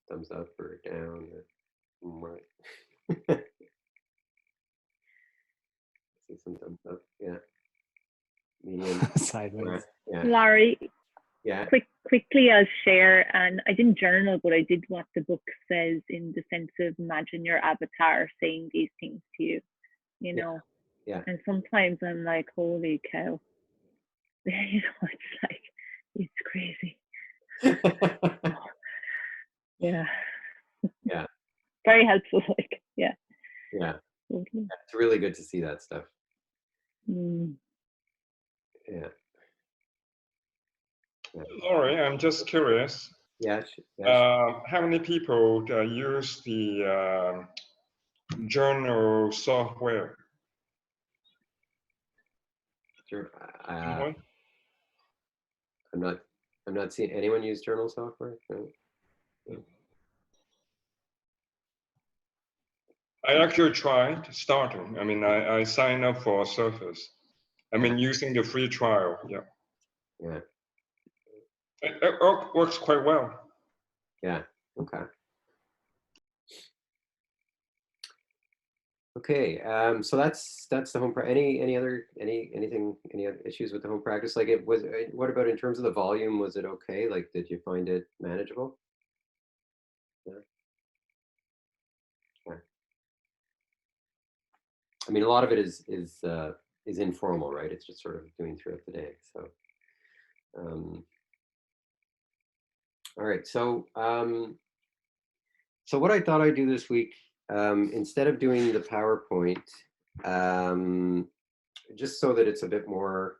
thumbs up or down or see some thumbs up. Yeah. Medium. Sideways. Yeah. Larry, Yeah. Quickly I'll share, and I didn't journal, but I did what the book says, in the sense of imagine your avatar saying these things to you, Yeah. And sometimes I'm like, holy cow, it's like, it's crazy. Yeah. Yeah. Very helpful, like, yeah. Yeah. Totally. It's really good to see that stuff. Yeah. Yeah. Laurie, I'm just curious. Yes. How many people use the journal software? Sure. Anyone? I'm not seeing anyone use journal software. No. I actually tried starting. I mean, I signed up for a service. I mean, using the free trial. Yeah. Yeah. It works quite well. Yeah. Okay. Okay. So that's the home. Any other issues with the home practice? Like, it was. What about in terms of the volume? Was it okay? Like, did you find it manageable? Yeah. Okay. I mean, a lot of it is informal, right? It's just sort of doing throughout the day. So, all right. So, so what I thought I'd do this week, instead of doing the PowerPoint, just so that it's a bit more,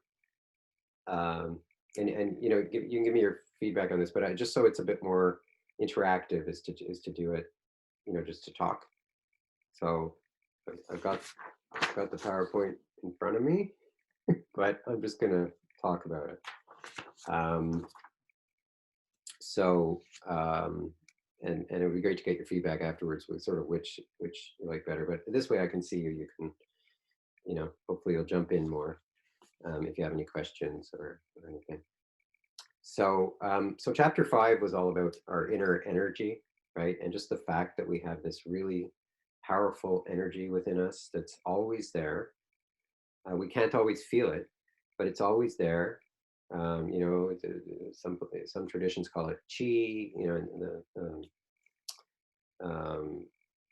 and you know, you can give me your feedback on this, but just so it's a bit more interactive, is to do it, you know, just to talk. So I've got the PowerPoint in front of me, but I'm just gonna talk about it. And it would be great to get your feedback afterwards with sort of which you like better. But this way I can see you. You can, you know, hopefully you'll jump in more if you have any questions or anything. So so chapter 5 was all about our inner energy, right? And just the fact that we have this really powerful energy within us that's always there. We can't always feel it, but it's always there. You know, some traditions call it chi, you know,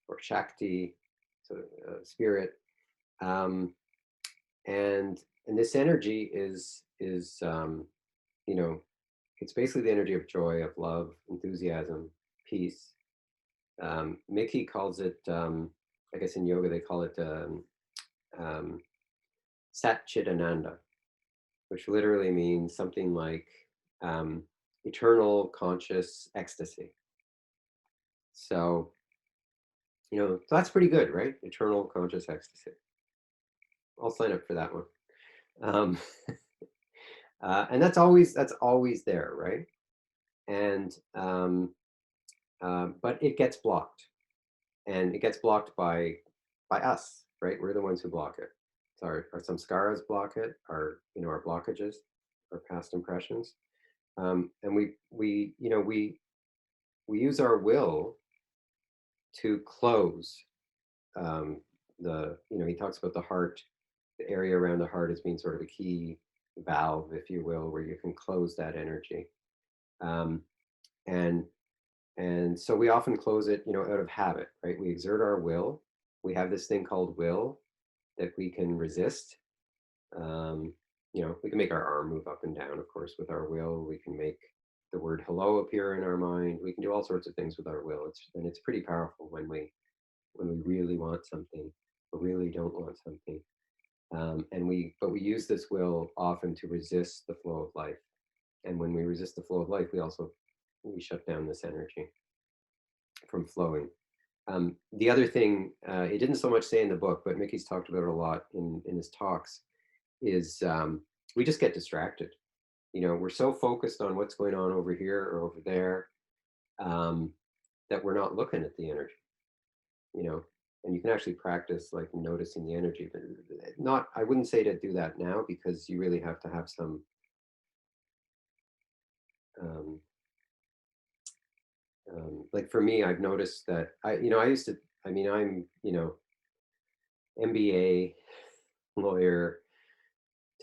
or Shakti, so spirit, and this energy is you know, it's basically the energy of joy, of love, enthusiasm, peace. Mickey calls it, I guess in yoga they call it Sat Chit Ananda, which literally means something like eternal conscious ecstasy. So, you know, that's pretty good, right? Eternal conscious ecstasy. I'll sign up for that one. And that's always there, right? And but it gets blocked, and it gets blocked by us, right? We're the ones who block it. So our samskaras block it, our, you know, our blockages, our past impressions, and we you know, we use our will to close the, you know, he talks about the heart, the area around the heart as being sort of a key valve, if you will, where you can close that energy. And so we often close it, you know, out of habit, right? We exert our will. We have this thing called will that we can resist. You know, we can make our arm move up and down, of course, with our will. We can make the word hello appear in our mind. We can do all sorts of things with our will. And it's pretty powerful when we really want something or really don't want something. But we use this will often to resist the flow of life. And when we resist the flow of life, we shut down this energy from flowing. The other thing, he didn't so much say in the book, but Mickey's talked about it a lot in his talks, is we just get distracted. You know, we're so focused on what's going on over here or over there that we're not looking at the energy, you know. And you can actually practice like noticing the energy, but not, I wouldn't say to do that now, because you really have to have some like for me, I've noticed that I used to, I mean, I'm, you know, MBA, lawyer,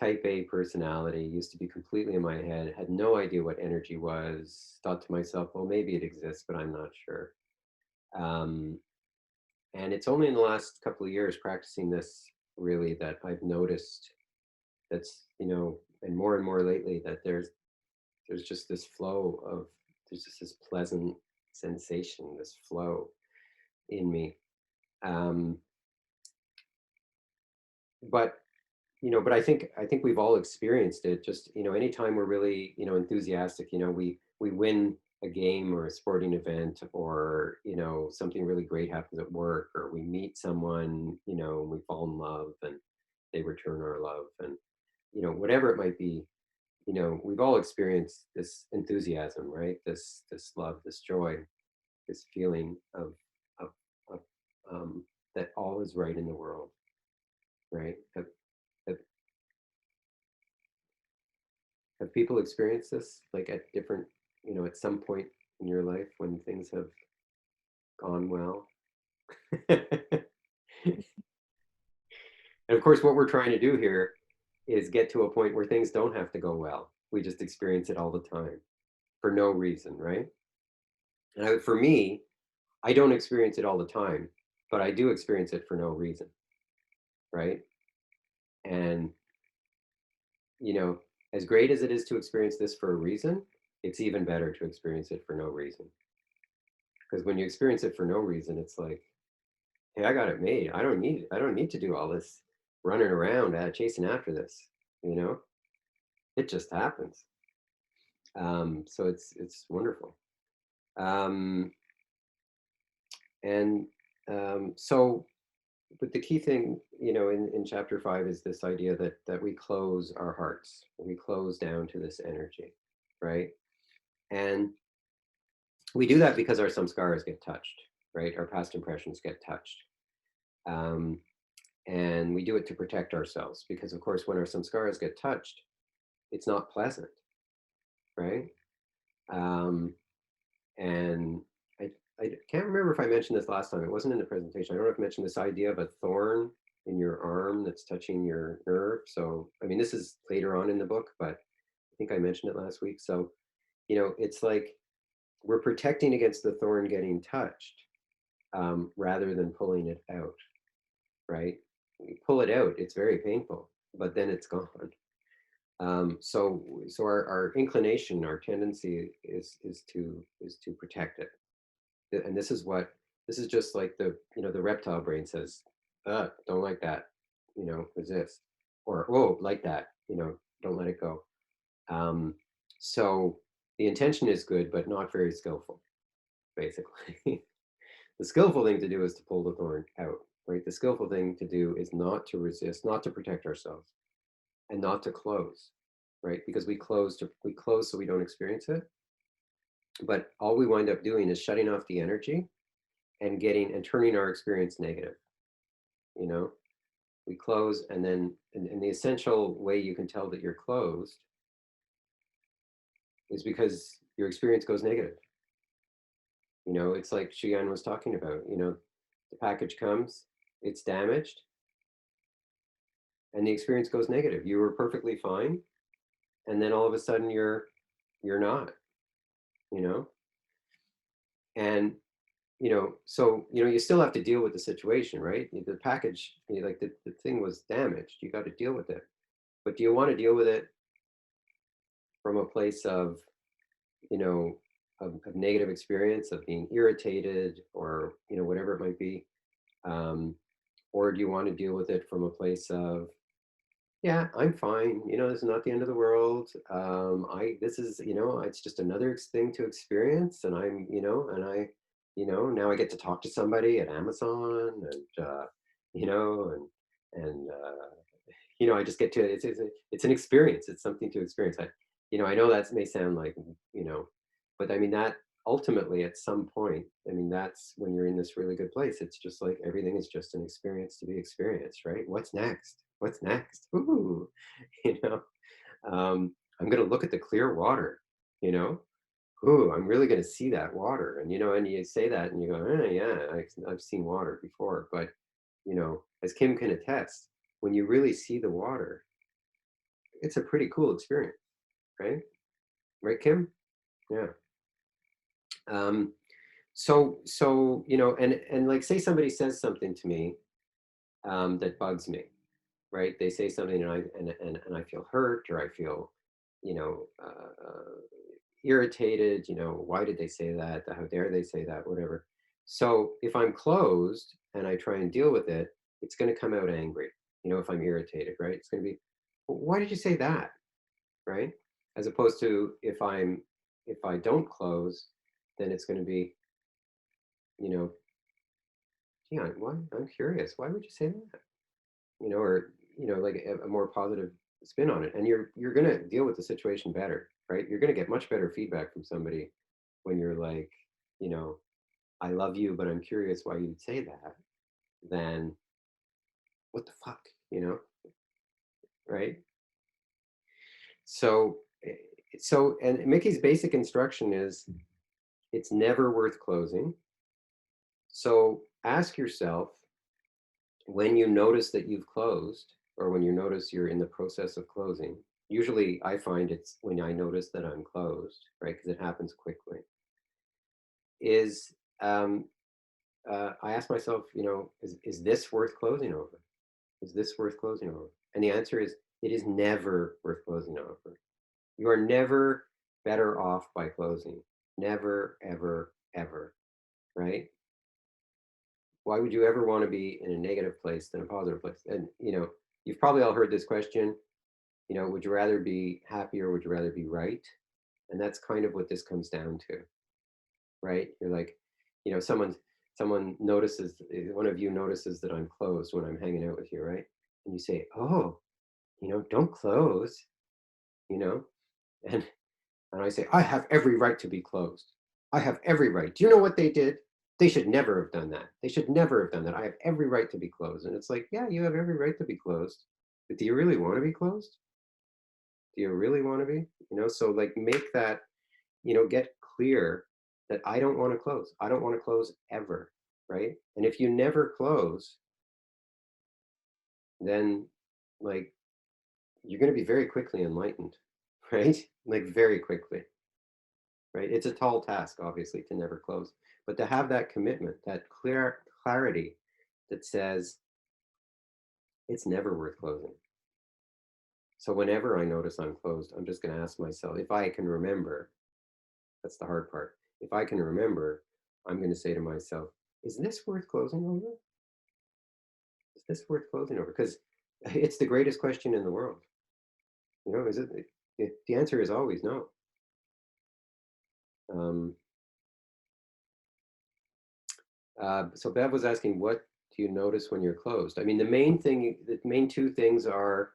type A personality, used to be completely in my head, had no idea what energy was, thought to myself, well, maybe it exists, but I'm not sure. And it's only in the last couple of years practicing this really that I've noticed that's, you know, and more lately, that there's just this flow of, there's just this pleasant sensation, this flow in me. But you know, but I think we've all experienced it. Just, you know, anytime we're really, you know, enthusiastic, you know, we win a game or a sporting event, or, you know, something really great happens at work, or we meet someone, you know, and we fall in love and they return our love, and, you know, whatever it might be, you know, we've all experienced this enthusiasm, right? This love, this joy, this feeling of, of that all is right in the world, right? Have, have people experienced this, like at different, you know, at some point in your life when things have gone well? And of course, what we're trying to do here is get to a point where things don't have to go well. We just experience it all the time for no reason, right? And for me, I don't experience it all the time, but I do experience it for no reason, right? And, you know, as great as it is to experience this for a reason, it's even better to experience it for no reason. Because when you experience it for no reason, it's like, hey, I got it made. I don't need to do all this running around chasing after this, you know? It just happens. So it's wonderful. So, but the key thing, you know, in chapter 5 is this idea that we close our hearts, we close down to this energy, right? And we do that because our samskaras get touched, right? Our past impressions get touched. And we do it to protect ourselves, because of course, when our samskaras get touched, it's not pleasant, right? And I can't remember if I mentioned this last time. It wasn't in the presentation. I don't know if I mentioned this idea of a thorn in your arm that's touching your nerve. So, I mean, this is later on in the book, but I think I mentioned it last week. So, you know, it's like we're protecting against the thorn getting touched, rather than pulling it out, right? You pull it out, it's very painful, but then it's gone. So our inclination, our tendency is to protect it. And this is just like the, you know, the reptile brain says, don't like that, you know, resist, or, oh, like that, you know, don't let it go. So the intention is good, but not very skillful, basically. The skillful thing to do is to pull the thorn out, right? The skillful thing to do is not to resist, not to protect ourselves, and not to close, right? Because we close so we don't experience it. But all we wind up doing is shutting off the energy and turning our experience negative. You know, we close, and then and the essential way you can tell that you're closed is because your experience goes negative. You know, it's like Shiyan was talking about, you know, the package comes, it's damaged, and the experience goes negative. You were perfectly fine, and then all of a sudden you're not, you know? And, you know, so, you know, you still have to deal with the situation, right? The package, you know, like the thing was damaged, you got to deal with it. But do you want to deal with it from a place of, you know, of negative experience, of being irritated, or, you know, whatever it might be? Or do you want to deal with it from a place of, yeah, I'm fine. You know, this is not the end of the world. This is, you know, it's just another thing to experience. And I'm, you know, you know, now I get to talk to somebody at Amazon, and, you know, you know, I just get to, it's an experience. It's something to experience. You know, I know that may sound like, you know, but I mean, that ultimately at some point, I mean, that's when you're in this really good place. It's just like everything is just an experience to be experienced, right? What's next? What's next? Ooh, you know, I'm going to look at the clear water, you know, ooh, I'm really going to see that water. And, you know, and you say that and you go, yeah, I've seen water before. But, you know, as Kim can attest, when you really see the water, it's a pretty cool experience, right? Right, Kim? Yeah. So, you know, and like, say somebody says something to me that bugs me, right? They say something, and I feel hurt, or I feel, you know, irritated. You know, why did they say that? How dare they say that? Whatever. So if I'm closed and I try and deal with it, it's going to come out angry. You know, if I'm irritated, right? It's going to be, well, why did you say that, right? As opposed to if I'm if I don't close, then it's going to be, you know, yeah, why? I'm curious. Why would you say that? You know, or, you know, like a more positive spin on it. And you're going to deal with the situation better, right? You're going to get much better feedback from somebody when you're like, you know, I love you, but I'm curious why you'd say that, than what the fuck, you know, right? So, and Mickey's basic instruction is, it's never worth closing. So ask yourself, when you notice that you've closed, or when you notice you're in the process of closing, usually I find it's when I notice that I'm closed, right? Because it happens quickly. I ask myself, you know, is this worth closing over? Is this worth closing over? And the answer is, it is never worth closing over. You are never better off by closing. Never, ever, ever, right? Why would you ever want to be in a negative place than a positive place? And, you know, you've probably all heard this question, you know, would you rather be happy or would you rather be right? And that's kind of what this comes down to, right? You're like, you know, someone notices, one of you notices that I'm closed when I'm hanging out with you, right? And you say, oh, you know, don't close, you know? And I say, I have every right to be closed. I have every right. Do you know what they did? They should never have done that. They should never have done that. I have every right to be closed. And it's like, yeah, you have every right to be closed. But do you really want to be closed? Do you really want to be? You know, so like make that, you know, get clear that I don't want to close. I don't want to close ever, right? And if you never close, then like you're going to be very quickly enlightened, right? Like very quickly, right? It's a tall task, obviously, to never close, but to have that commitment, that clarity that says it's never worth closing. So whenever I notice I'm closed, I'm just going to ask myself, if I can remember, that's the hard part. If I can remember, I'm going to say to myself, is this worth closing over? Is this worth closing over? Because it's the greatest question in the world. You know, is it? The answer is always no. So Bev was asking, what do you notice when you're closed? I mean, the main two things are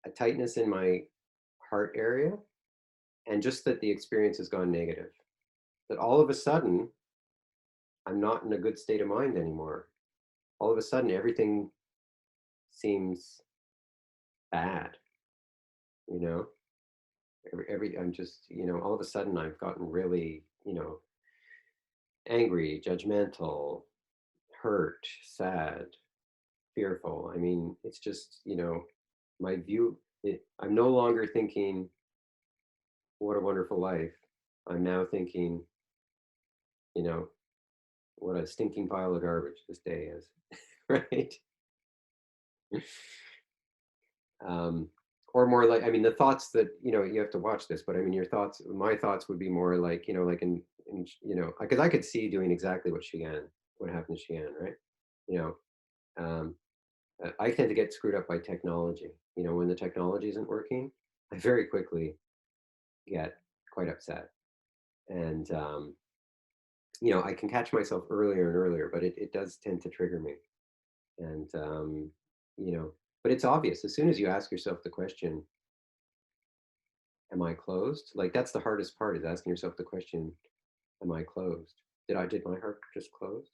a tightness in my heart area, and just that the experience has gone negative. That all of a sudden, I'm not in a good state of mind anymore. All of a sudden, everything seems bad, you know? I'm just, you know, all of a sudden I've gotten really, you know, angry, judgmental, hurt, sad, fearful. I mean, it's just, you know, my view, I'm no longer thinking, what a wonderful life. I'm now thinking, you know, what a stinking pile of garbage this day is, right? Or more like, I mean, the thoughts that, you know, you have to watch this, but I mean, my thoughts would be more like, you know, like you know, because I could see doing exactly what happened to Sheehan, right? You know, I tend to get screwed up by technology. You know, when the technology isn't working, I very quickly get quite upset. And, you know, I can catch myself earlier and earlier, but it does tend to trigger me. And, you know, but it's obvious. As soon as you ask yourself the question, am I closed? Like, that's the hardest part, is asking yourself the question, am I closed? Did my heart just close?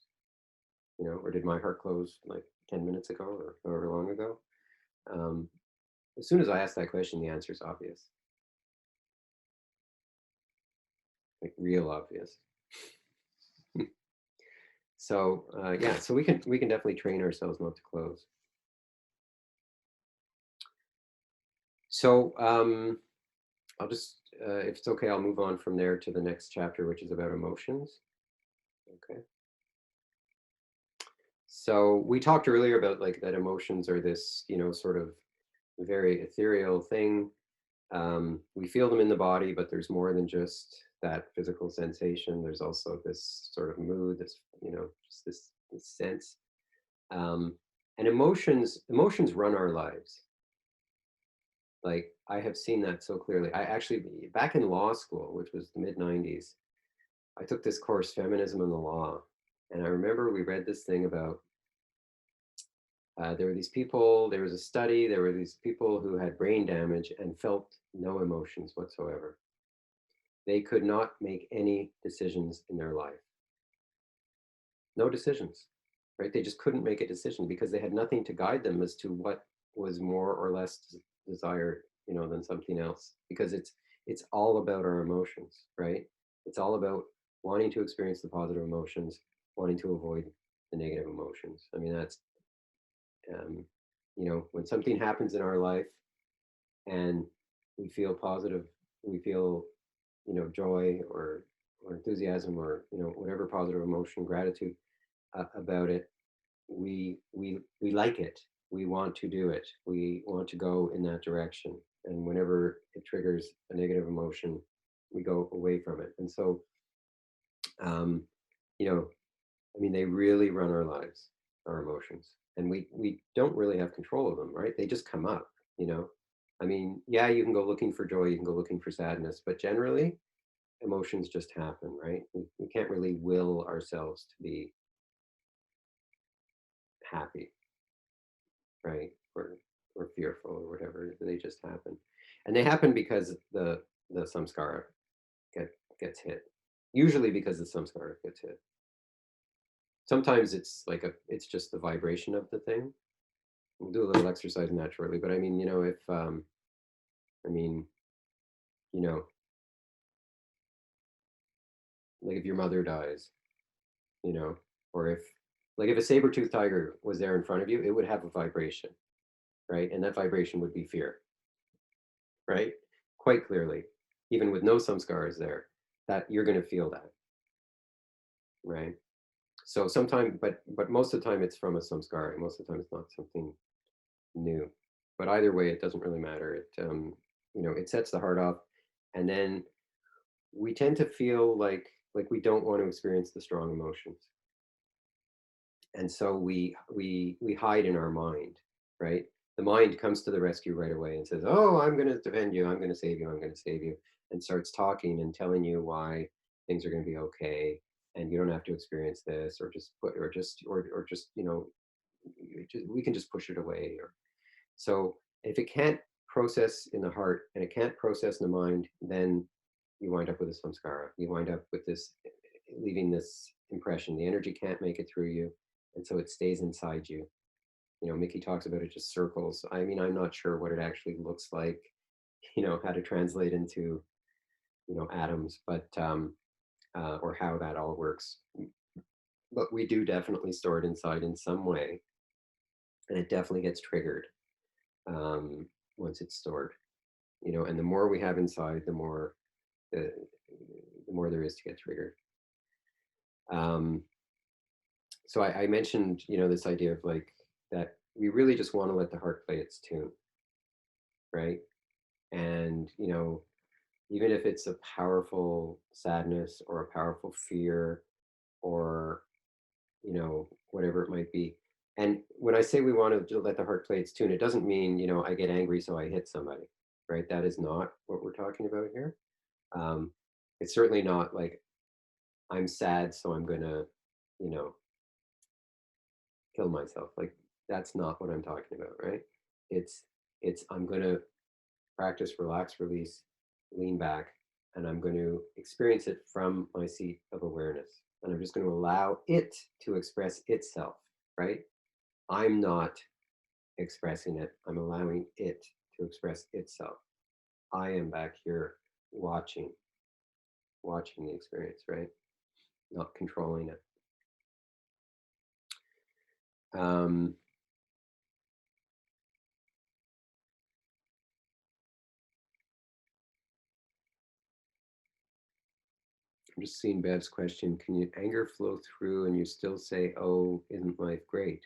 You know, or did my heart close like 10 minutes ago or however long ago? As soon as I ask that question, the answer is obvious. Like real obvious. So yeah, so we can definitely train ourselves not to close. So I'll just, if it's okay, I'll move on from there to the next chapter, which is about emotions. Okay. So we talked earlier about like that emotions are this, you know, sort of very ethereal thing. We feel them in the body, but there's more than just that physical sensation. There's also this sort of mood, this, you know, just this sense. And emotions run our lives. Like I have seen that so clearly. I actually, back in law school, which was the mid-90s, I took this course, Feminism and the Law. And I remember we read this thing about, there were these people, there was a study, there were these people who had brain damage and felt no emotions whatsoever. They could not make any decisions in their life. No decisions, right? They just couldn't make a decision because they had nothing to guide them as to what was more or less desired, you know, than something else. Because it's all about our emotions, right? It's all about wanting to experience the positive emotions, wanting to avoid the negative emotions. I mean, that's, you know, when something happens in our life and we feel positive, we feel, you know, joy or enthusiasm or, you know, whatever positive emotion, gratitude about it, we like it. We want to do it. We want to go in that direction. And whenever it triggers a negative emotion, we go away from it. And so, you know, I mean, they really run our lives, our emotions, and we don't really have control of them, right? They just come up, you know. I mean, yeah, you can go looking for joy, you can go looking for sadness, but generally, emotions just happen, right? We can't really will ourselves to be happy, right? Or fearful or whatever. They just happen, and they happen because the samskara gets hit. Usually because the samskara gets hit. Sometimes it's like it's just the vibration of the thing. We'll do a little exercise in that shortly, but I mean, you know, if I mean, you know, like if your mother dies, you know, or if like if a saber-toothed tiger was there in front of you, it would have a vibration, right? And that vibration would be fear, right? Quite clearly, even with no samskaras there, that you're going to feel that, right? So sometimes, but most of the time it's from a samskara. Most of the time it's not something new. But either way, it doesn't really matter. It you know, it sets the heart off, and then we tend to feel like we don't want to experience the strong emotions, and so we hide in our mind, right? The mind comes to the rescue right away and says, "Oh, I'm going to defend you. I'm going to save you. I'm going to save you," and starts talking and telling you why things are going to be okay, and you don't have to experience this, or just put, or just you know, we can just push it away. Or so if it can't process in the heart and it can't process in the mind, then you wind up with a samskara. You wind up with this, leaving this impression. The energy can't make it through you, and so it stays inside you. You know, Mickey talks about it just circles. I mean, I'm not sure what it actually looks like, you know, how to translate into, you know, atoms, but or how that all works. But we do definitely store it inside in some way, and it definitely gets triggered once it's stored. You know, and the more we have inside, the more there is to get triggered. So I mentioned, you know, this idea of like that we really just want to let the heart play its tune, right? And, you know, even if it's a powerful sadness or a powerful fear or, you know, whatever it might be. And when I say we want to let the heart play its tune, it doesn't mean, you know, I get angry so I hit somebody, right? That is not what we're talking about here. It's certainly not like I'm sad, so I'm gonna, you know, kill myself. Like that's not what I'm talking about, right? It's I'm gonna practice, relax, release, lean back, and I'm going to experience it from my seat of awareness. And I'm just going to allow it to express itself, right? I'm not expressing it. I'm allowing it to express itself. I am back here watching the experience, right? Not controlling it. I'm just seeing Bev's question. Can your anger flow through and you still say, "Oh, isn't life great?"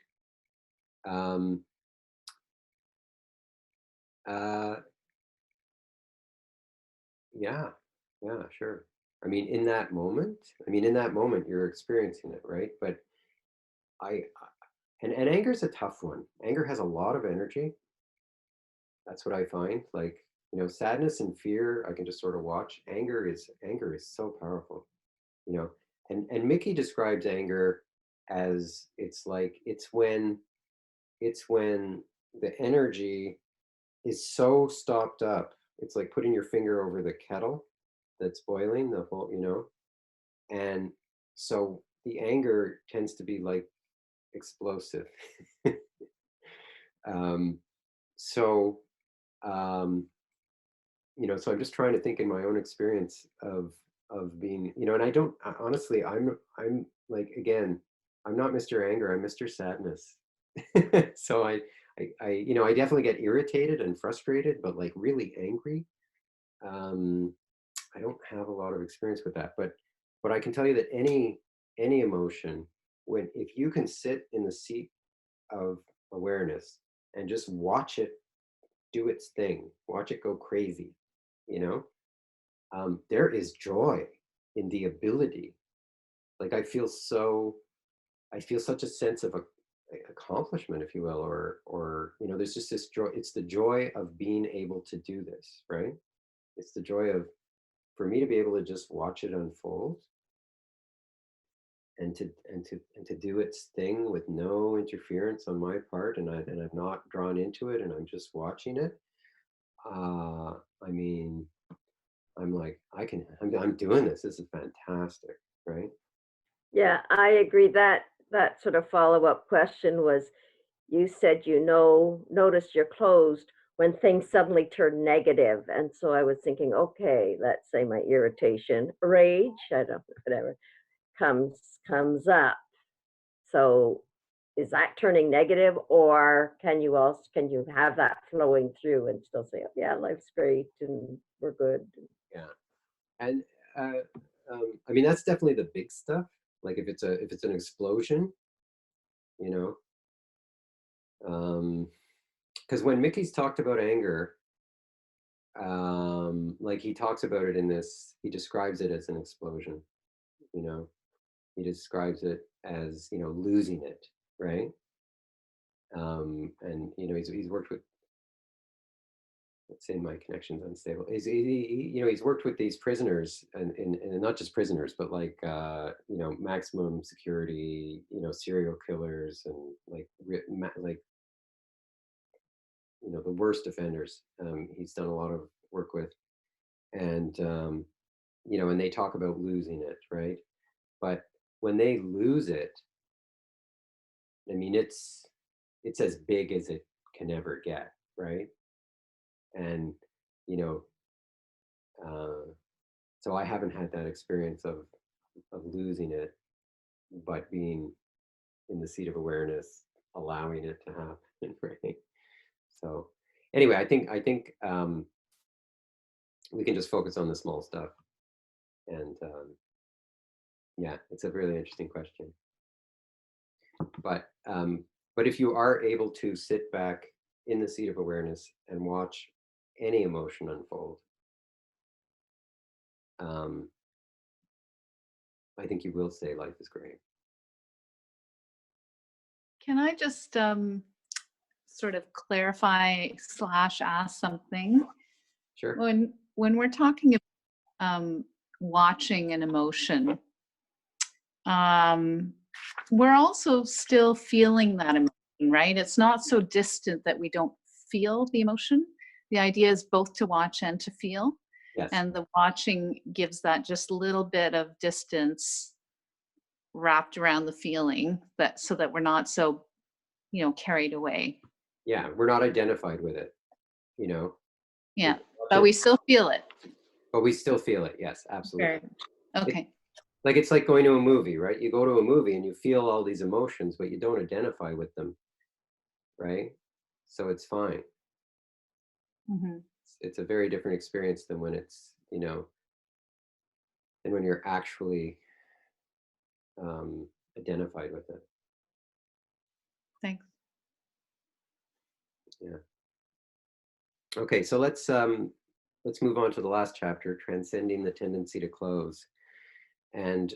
Yeah, yeah, sure. I mean, in that moment, you're experiencing it, right? But I and anger is a tough one. Anger has a lot of energy. That's what I find. Like You know, sadness and fear, I can just sort of watch. Anger is so powerful, you know. And Mickey describes anger as it's when the energy is so stopped up. It's like putting your finger over the kettle that's boiling, the whole, you know. And so the anger tends to be like explosive. um, so you know, so I'm just trying to think in my own experience of being, you know, and I don't honestly, I'm like, again, I'm not Mr. Anger, I'm Mr. Sadness. So you know, I definitely get irritated and frustrated, but like really angry, I don't have a lot of experience with that. But I can tell you that any emotion, if you can sit in the seat of awareness and just watch it do its thing, watch it go crazy, you know, there is joy in the ability. Like I feel such a sense of accomplishment, if you will, or you know, there's just this joy. It's the joy of being able to do this, right? It's the joy of, for me to be able to just watch it unfold and to do its thing with no interference on my part, and I'm not drawn into it, and I'm just watching it. I mean, I'm like, I'm doing this. This is fantastic, right? Yeah, I agree. That sort of follow-up question was, you said notice you're closed when things suddenly turn negative. And so I was thinking, okay, let's say my irritation, rage, I don't know, whatever, comes up. So is that turning negative, or can you have that flowing through and still say, oh, yeah, life's great and we're good? Yeah. And I mean, that's definitely the big stuff. Like if it's an explosion, you know, because when Mickey's talked about anger, like he talks about it in this, he describes it as an explosion, you know, he describes it as, you know, losing it, right? And you know, he's worked with, let's say my connection's unstable. You know, he's worked with these prisoners, and not just prisoners, but like you know, maximum security, you know, serial killers, and like you know, the worst offenders. He's done a lot of work with, and you know, and they talk about losing it, right? But when they lose it, I mean, it's as big as it can ever get, right? And you know, so I haven't had that experience of losing it, but being in the seat of awareness, allowing it to happen, right? So anyway, I think we can just focus on the small stuff, and yeah, it's a really interesting question. But if you are able to sit back in the seat of awareness and watch any emotion unfold, I think you will say life is great. Can I just sort of clarify / ask something? Sure. When we're talking about watching an emotion, we're also still feeling that emotion, right? It's not so distant that we don't feel the emotion. The idea is both to watch and to feel. Yes. And the watching gives that just little bit of distance wrapped around the feeling, so that we're not so, you know, carried away. Yeah, we're not identified with it, you know. Yeah, but we still feel it. But we still feel it. Yes, absolutely. Okay. Like it's like going to a movie, right? You go to a movie and you feel all these emotions, but you don't identify with them, right? So it's fine. Mm-hmm. It's a very different experience than when it's, you know, than when you're actually identified with it. Thanks. Yeah. Okay, so let's move on to the last chapter, transcending the tendency to close. And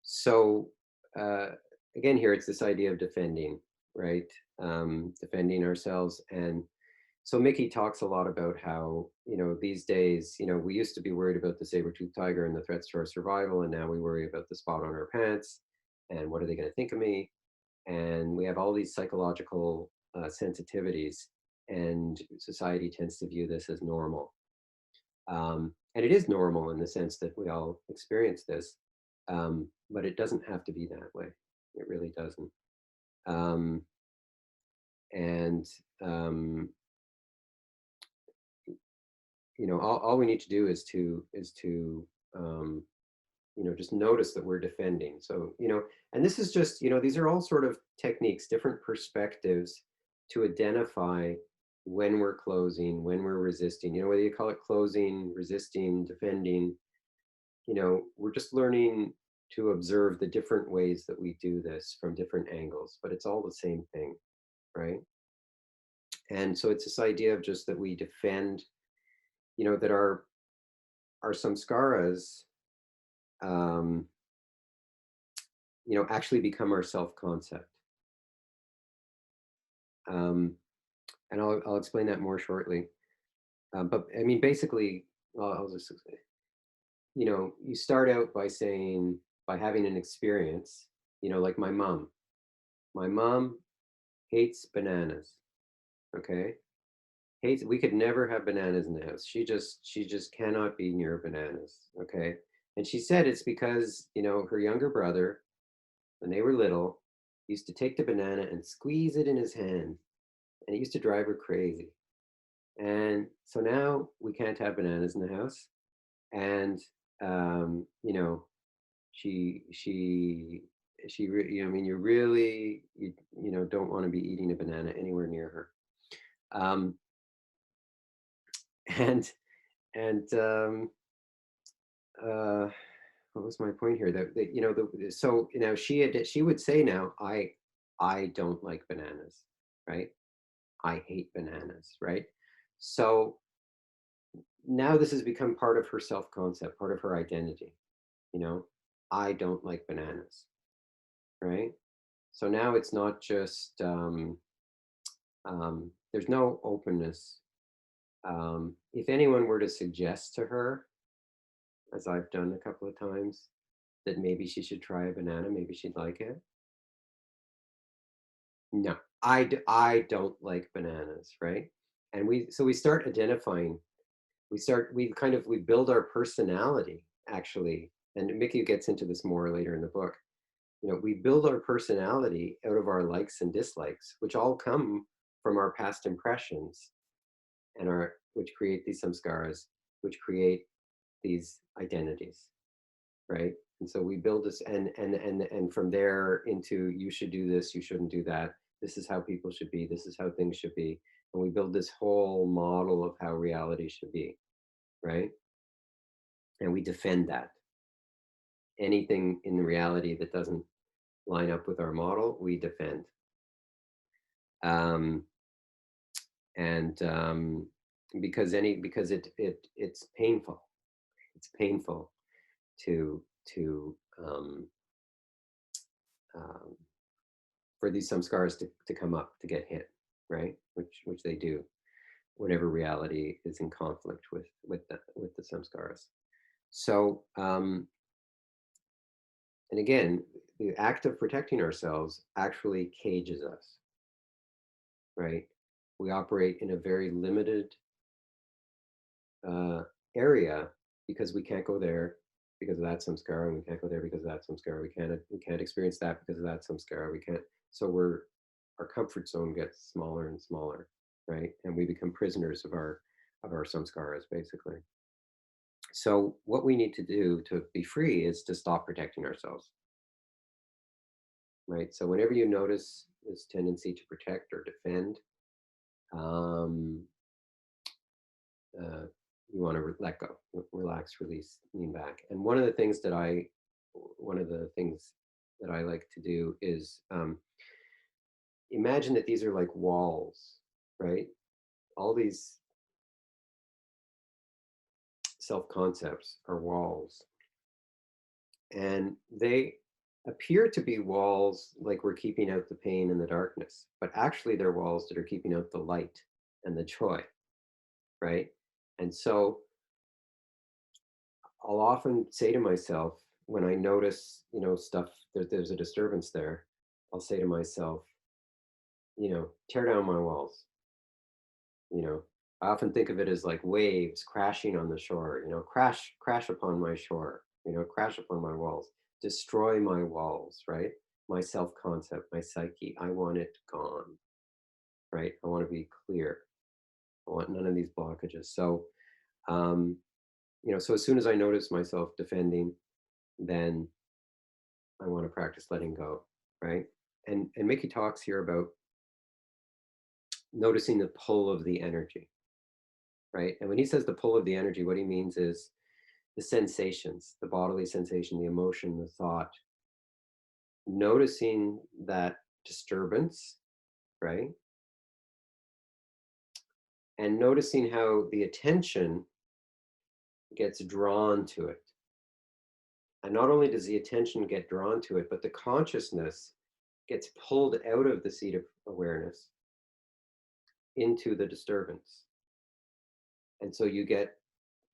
so again, here it's this idea of defending, right? Defending ourselves. And So Mickey talks a lot about how, these days, we used to be worried about the saber-toothed tiger and the threats to our survival, and now we worry about the spot on our pants and what are they going to think of me? And we have all these psychological sensitivities, and society tends to view this as normal. And it is normal in the sense that we all experience this, but it doesn't have to be that way. It really doesn't. All we need to do is to just notice that we're defending. So, and this is just, these are all sort of techniques, different perspectives to identify when we're closing, when we're resisting, whether you call it closing, resisting, defending, we're just learning to observe the different ways that we do this from different angles, but it's all the same thing, right? And so it's this idea of just that we defend, that our samskaras, actually become our self-concept. And I'll explain that more shortly. But I mean, basically, I'll just, you start out by having an experience, like my mom. My mom hates bananas, okay? We could never have bananas in the house. She just cannot be near bananas, okay? And she said it's because, her younger brother, when they were little, used to take the banana and squeeze it in his hand, and it used to drive her crazy. And so now we can't have bananas in the house. And, you really don't want to be eating a banana anywhere near her. What was my point here? She would say now, I don't like bananas, right? I hate bananas, right? So now this has become part of her self-concept, part of her identity. I don't like bananas, right? So now it's not just, there's no openness. If anyone were to suggest to her, as I've done a couple of times, that maybe she should try a banana, maybe she'd like it. No, I don't like bananas, right? And we start identifying, we build our personality, actually, and Mickey gets into this more later in the book. We build our personality out of our likes and dislikes, which all come from our past impressions, and which create these samskaras, which create these identities, right? And so we build this, and from there into, you should do this, you shouldn't do that. This is how people should be. This is how things should be. And we build this whole model of how reality should be, right? And we defend that. Anything in the reality that doesn't line up with our model, we defend. Because it's painful. It's painful for these samskaras to come up, to get hit, right? Which they do, whenever reality is in conflict with the samskaras. So, and again, the act of protecting ourselves actually cages us, right? We operate in a very limited area, because we can't go there because of that samskara, and we can't go there because of that samskara. We can't experience that because of that samskara. We can't. So our comfort zone gets smaller and smaller, right? And we become prisoners of our samskaras, basically. So what we need to do to be free is to stop protecting ourselves, right? So whenever you notice this tendency to protect or defend, you want to let go, relax, release, lean back. And one of the things that I like to do is imagine that these are like walls, right? All these self-concepts are walls, and they appear to be walls like we're keeping out the pain and the darkness, but actually they're walls that are keeping out the light and the joy, right? And so I'll often say to myself, when I notice, stuff, there's a disturbance there, I'll say to myself, tear down my walls. I often think of it as like waves crashing on the shore, crash upon my shore, crash upon my walls, destroy my walls, right? My self-concept, my psyche, I want it gone, right? I want to be clear. I want none of these blockages. So, so as soon as I notice myself defending, then I want to practice letting go, right? And Mickey talks here about noticing the pull of the energy, right? And when he says the pull of the energy, what he means is the sensations, the bodily sensation, the emotion, the thought, noticing that disturbance, right? And noticing how the attention gets drawn to it. And not only does the attention get drawn to it, but the consciousness gets pulled out of the seat of awareness into the disturbance. And so you get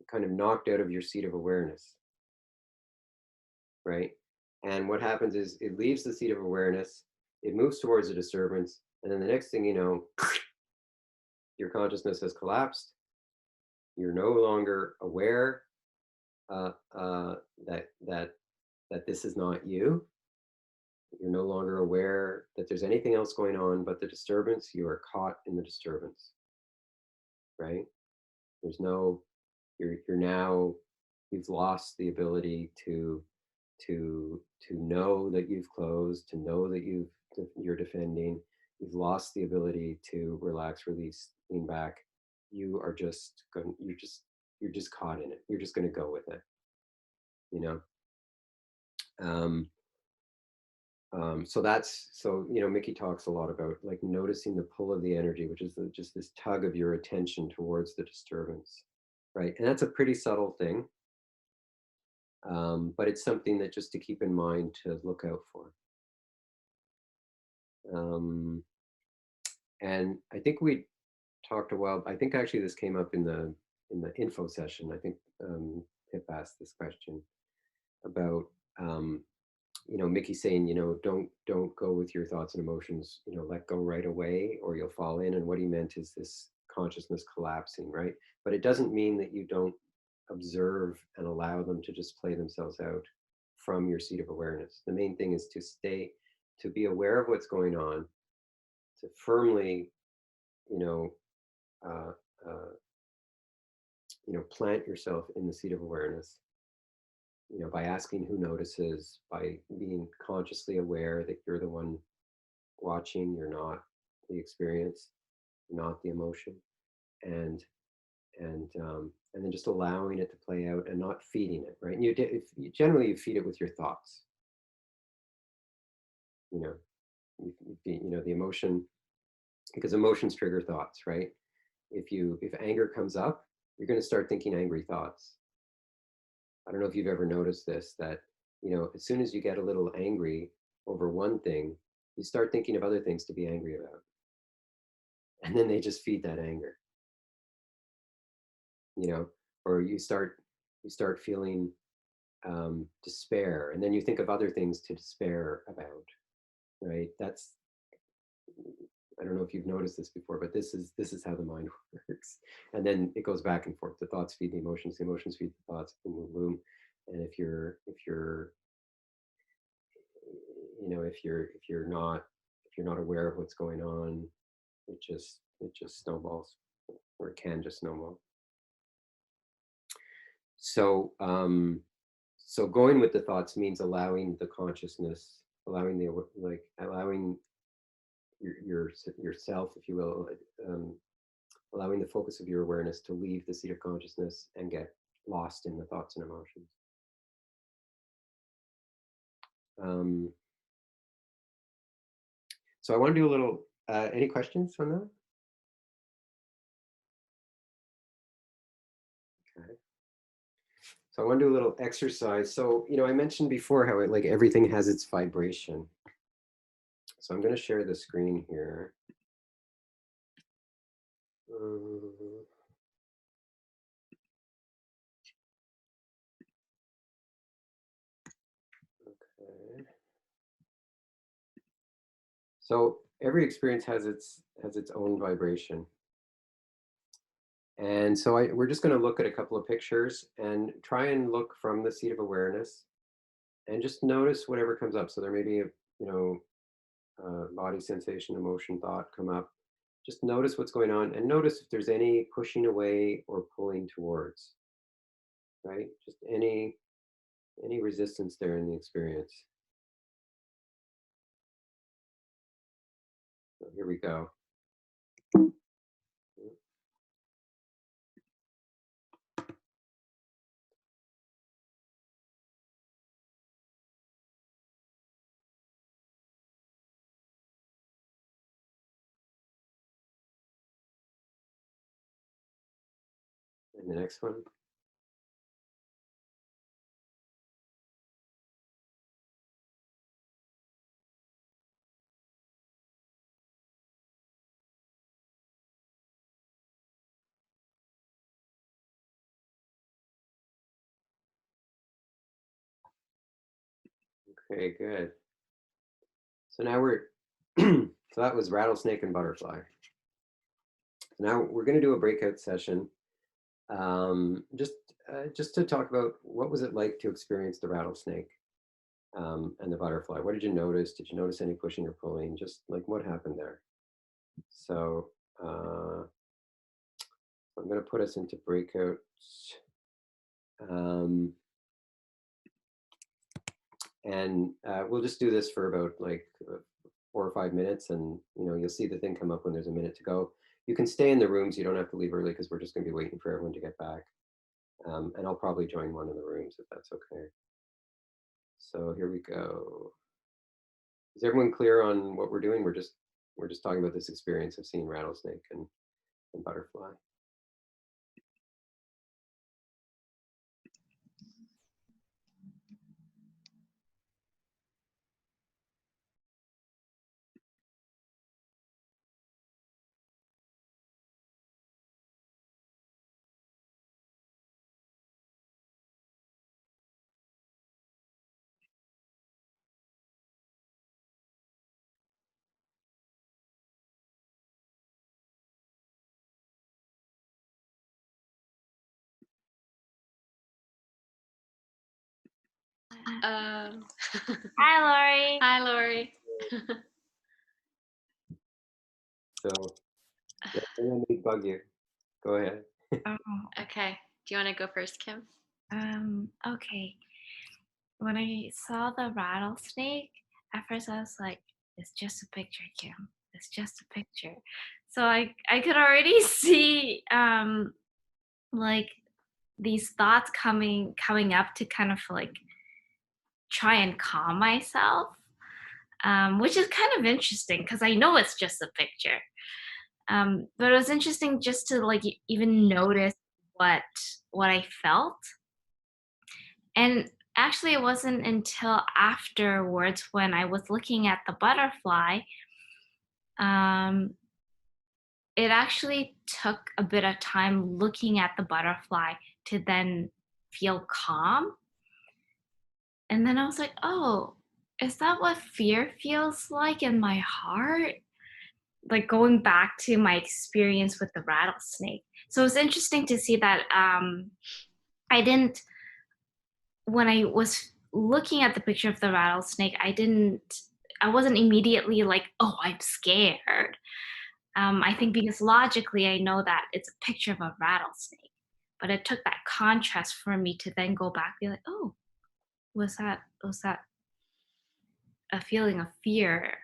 kind of knocked out of your seat of awareness, right? And what happens is it leaves the seat of awareness, it moves towards a disturbance, and then the next thing you know, your consciousness has collapsed. You're no longer aware that this is not you. You're no longer aware that there's anything else going on but the disturbance. You are caught in the disturbance, right? There's no, you've lost the ability to know that you've closed, to know that you're defending. You've lost the ability to relax, release, lean back. You are just going, you're just caught in it. You're just going to go with it, so Mickey talks a lot about like noticing the pull of the energy, which is just this tug of your attention towards the disturbance, right? And that's a pretty subtle thing, but it's something that just to keep in mind, to look out for. And I think we talked a while. I think actually this came up in the info session. I think Pip asked this question about Mickey saying, don't go with your thoughts and emotions, let go right away or you'll fall in. And what he meant is this consciousness collapsing, right? But it doesn't mean that you don't observe and allow them to just play themselves out from your seat of awareness. The main thing is to be aware of what's going on, to firmly, plant yourself in the seat of awareness, by asking who notices, by being consciously aware that you're the one watching, you're not the experience, you're not the emotion, and then just allowing it to play out and not feeding it, right? And generally you feed it with your thoughts, the emotion, because emotions trigger thoughts, right? If anger comes up, you're going to start thinking angry thoughts. I don't know if you've ever noticed this, that, as soon as you get a little angry over one thing, you start thinking of other things to be angry about. And then they just feed that anger, or you start feeling despair, and then you think of other things to despair about, right? I don't know if you've noticed this before, but this is how the mind works. And then it goes back and forth. The thoughts feed the emotions feed the thoughts, boom, boom, boom. And if you're not aware of what's going on, it just snowballs, or it can just snowball. So going with the thoughts means allowing the consciousness, allowing yourself, if you will, allowing the focus of your awareness to leave the seat of consciousness and get lost in the thoughts and emotions. So I want to do a little, any questions on that? Okay. So I want to do a little exercise. So, I mentioned before how everything has its vibration. So I'm going to share the screen here. Okay. So every experience has its own vibration. And so we're just going to look at a couple of pictures and try and look from the seat of awareness and just notice whatever comes up. So there may be a, body sensation, emotion, thought come up. Just notice what's going on and notice if there's any pushing away or pulling towards, right? Just any resistance there in the experience. So here we go. And the next one. Okay, good. So now so that was rattlesnake and butterfly. Now we're going to do a breakout session, just to talk about what was it like to experience the rattlesnake and the butterfly. What did you notice? Did you notice any pushing or pulling? Just like what happened there? So I'm going to put us into breakout. And we'll just do this for about like 4 or 5 minutes, and you'll see the thing come up when there's a minute to go. You can stay in the rooms. You don't have to leave early because we're just going to be waiting for everyone to get back. And I'll probably join one of the rooms if that's okay. So here we go. Is everyone clear on what we're doing? We're just talking about this experience of seeing rattlesnake and butterfly. Hi, Lori. Hi, Lori. So let me bug you. Go ahead. Okay. Do you want to go first, Kim? Okay. When I saw the rattlesnake, at first I was like, it's just a picture, Kim. It's just a picture. So I could already see like these thoughts coming up to kind of like try and calm myself, which is kind of interesting because I know it's just a picture. But it was interesting just to like even notice what I felt. And actually it wasn't until afterwards when I was looking at the butterfly, it actually took a bit of time looking at the butterfly to then feel calm. And then I was like, oh, is that what fear feels like in my heart? Like going back to my experience with the rattlesnake. So it was interesting to see that when I was looking at the picture of the rattlesnake, I wasn't immediately like, oh, I'm scared. I think because logically I know that it's a picture of a rattlesnake, but it took that contrast for me to then go back and be like, oh, was that a feeling of fear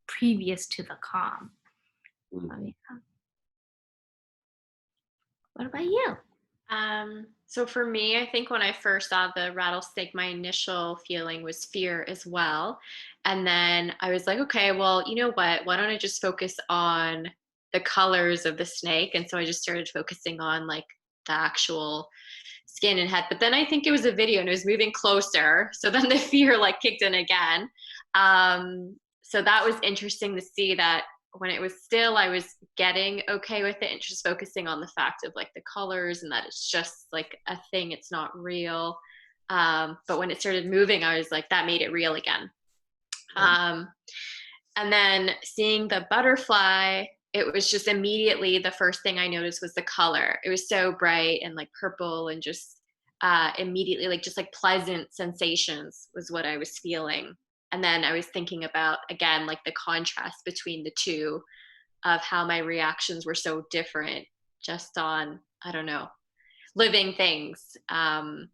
previous to the calm? What about you? So for me, I think when I first saw the rattlesnake, my initial feeling was fear as well. And then I was like, okay, well, you know what? Why don't I just focus on the colors of the snake? And so I just started focusing on like the actual skin and head. But then I think it was a video and it was moving closer. So then the fear like kicked in again. So that was interesting to see that when it was still, I was getting okay with it and just focusing on the fact of like the colors and that it's just like a thing, it's not real. But when it started moving, I was like, that made it real again. And then seeing the butterfly, it was just immediately the first thing I noticed was the color. It was so bright and like purple and just immediately like just like pleasant sensations was what I was feeling. And then I was thinking about, again, like the contrast between the two of how my reactions were so different just on, I don't know, living things that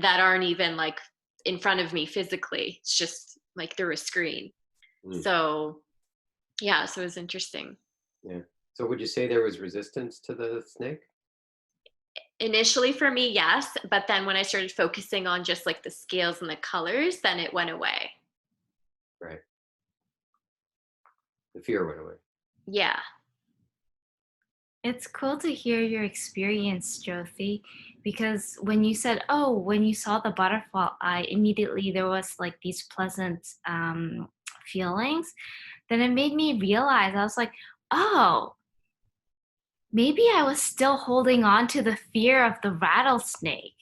aren't even like in front of me physically. It's just like through a screen. So yeah, so it was interesting. Yeah. So would you say there was resistance to the snake? Initially for me, yes. But then when I started focusing on just like the scales and the colors, then it went away. Right. The fear went away. Yeah. It's cool to hear your experience, Josie, because when you said, oh, when you saw the butterfly, immediately there was like these pleasant feelings. Then it made me realize, I was like, oh, maybe I was still holding on to the fear of the rattlesnake.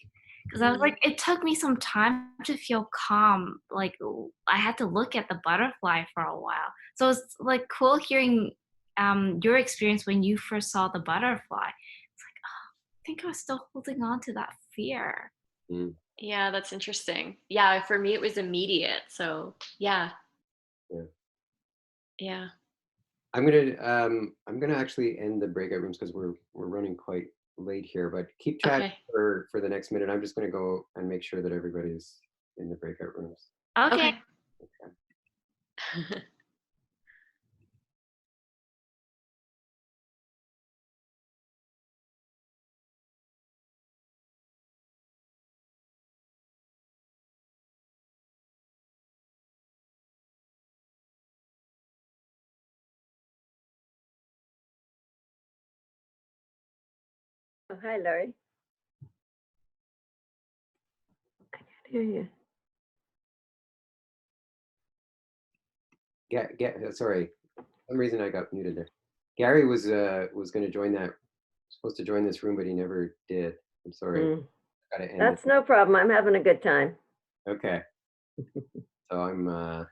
Because I was like, it took me some time to feel calm. Like I had to look at the butterfly for a while. So it's like cool hearing your experience when you first saw the butterfly. It's like, oh, I think I was still holding on to that fear. Yeah, that's interesting. Yeah, for me it was immediate. So yeah. Yeah. I'm gonna actually end the breakout rooms because we're running quite late here, but keep chatting for the next minute. I'm just gonna go and make sure that everybody's in the breakout rooms. Okay. Oh, hi, Larry. I can't hear you. Sorry, for some reason I got muted there. Gary was going to join supposed to join this room, but he never did. I'm sorry. Gotta end That's no problem. I'm having a good time. Okay. So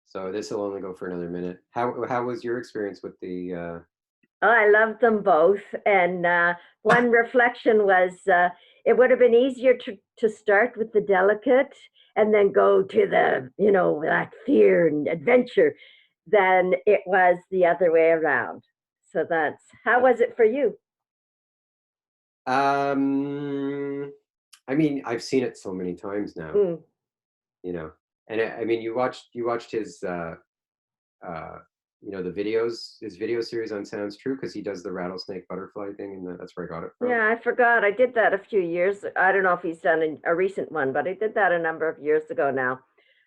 so this will only go for another minute. How was your experience with the? Oh, I loved them both, and one reflection was it would have been easier to start with the delicate and then go to the that fear and adventure than it was the other way around. So how was it for you? I mean, I've seen it so many times now. And I mean, you watched his the videos, his video series on Sounds True, because he does the rattlesnake butterfly thing, and that's where I got it from. Yeah, I forgot. I did that a few years. I don't know if he's done a recent one, but I did that a number of years ago now.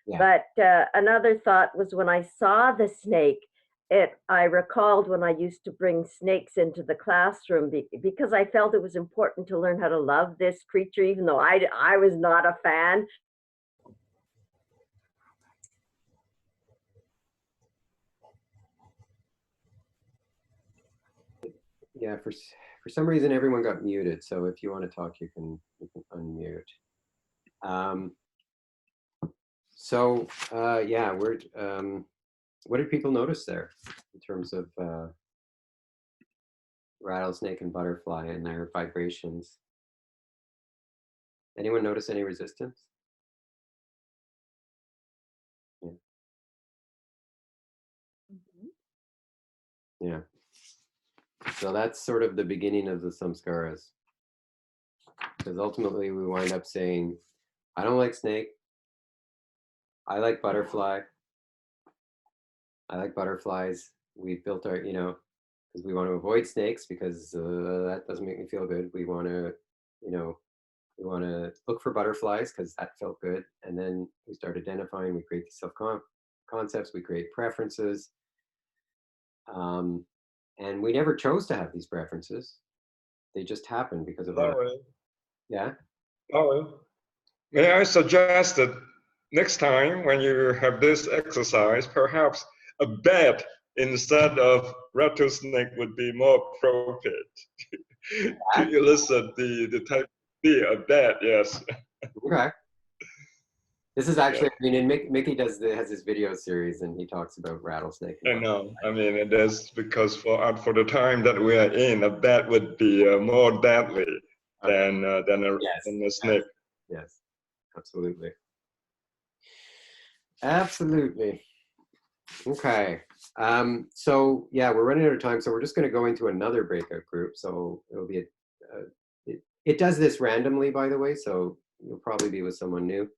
Yeah. But another thought was when I saw the snake, I recalled when I used to bring snakes into the classroom because I felt it was important to learn how to love this creature, even though I was not a fan. Yeah, for some reason everyone got muted. So if you want to talk, you can unmute. Yeah, what did people notice there in terms of rattlesnake and butterfly and their vibrations? Anyone notice any resistance? Yeah. Yeah. So that's sort of the beginning of the samskaras. Because ultimately we wind up saying, I don't like snake. I like butterfly. I like butterflies. We've built our, because we want to avoid snakes because that doesn't make me feel good. We want to, we want to look for butterflies because that felt good. And then we start identifying, we create these self-concepts, we create preferences. And we never chose to have these preferences. They just happen because of our... Yeah? May I suggest that next time when you have this exercise, perhaps a bed instead of rattlesnake would be more appropriate to elicit the type of that. Yes. Okay. This is actually, I mean, and Mickey has this video series, and he talks about rattlesnake. I know. I mean, it is because for the time that we are in, a bat would be more deadly than a snake. Yes, absolutely. Absolutely. Okay. So yeah, we're running out of time, so we're just going to go into another breakout group. So it'll be it does this randomly, by the way. So you'll probably be with someone new.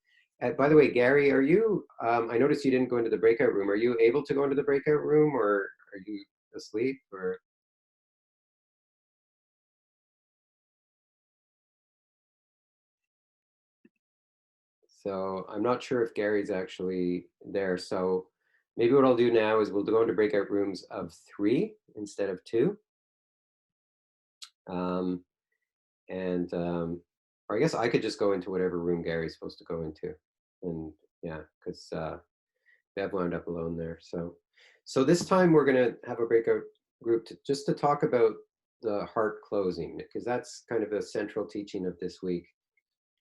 By the way, Gary, are you? I noticed you didn't go into the breakout room. Are you able to go into the breakout room, or are you asleep? Or so I'm not sure if Gary's actually there. So maybe what I'll do now is we'll go into breakout rooms of 3 instead of 2. Or I guess I could just go into whatever room Gary's supposed to go into. And yeah, because Bev wound up alone there. So this time we're going to have a breakout group just to talk about the heart closing, because that's kind of a central teaching of this week.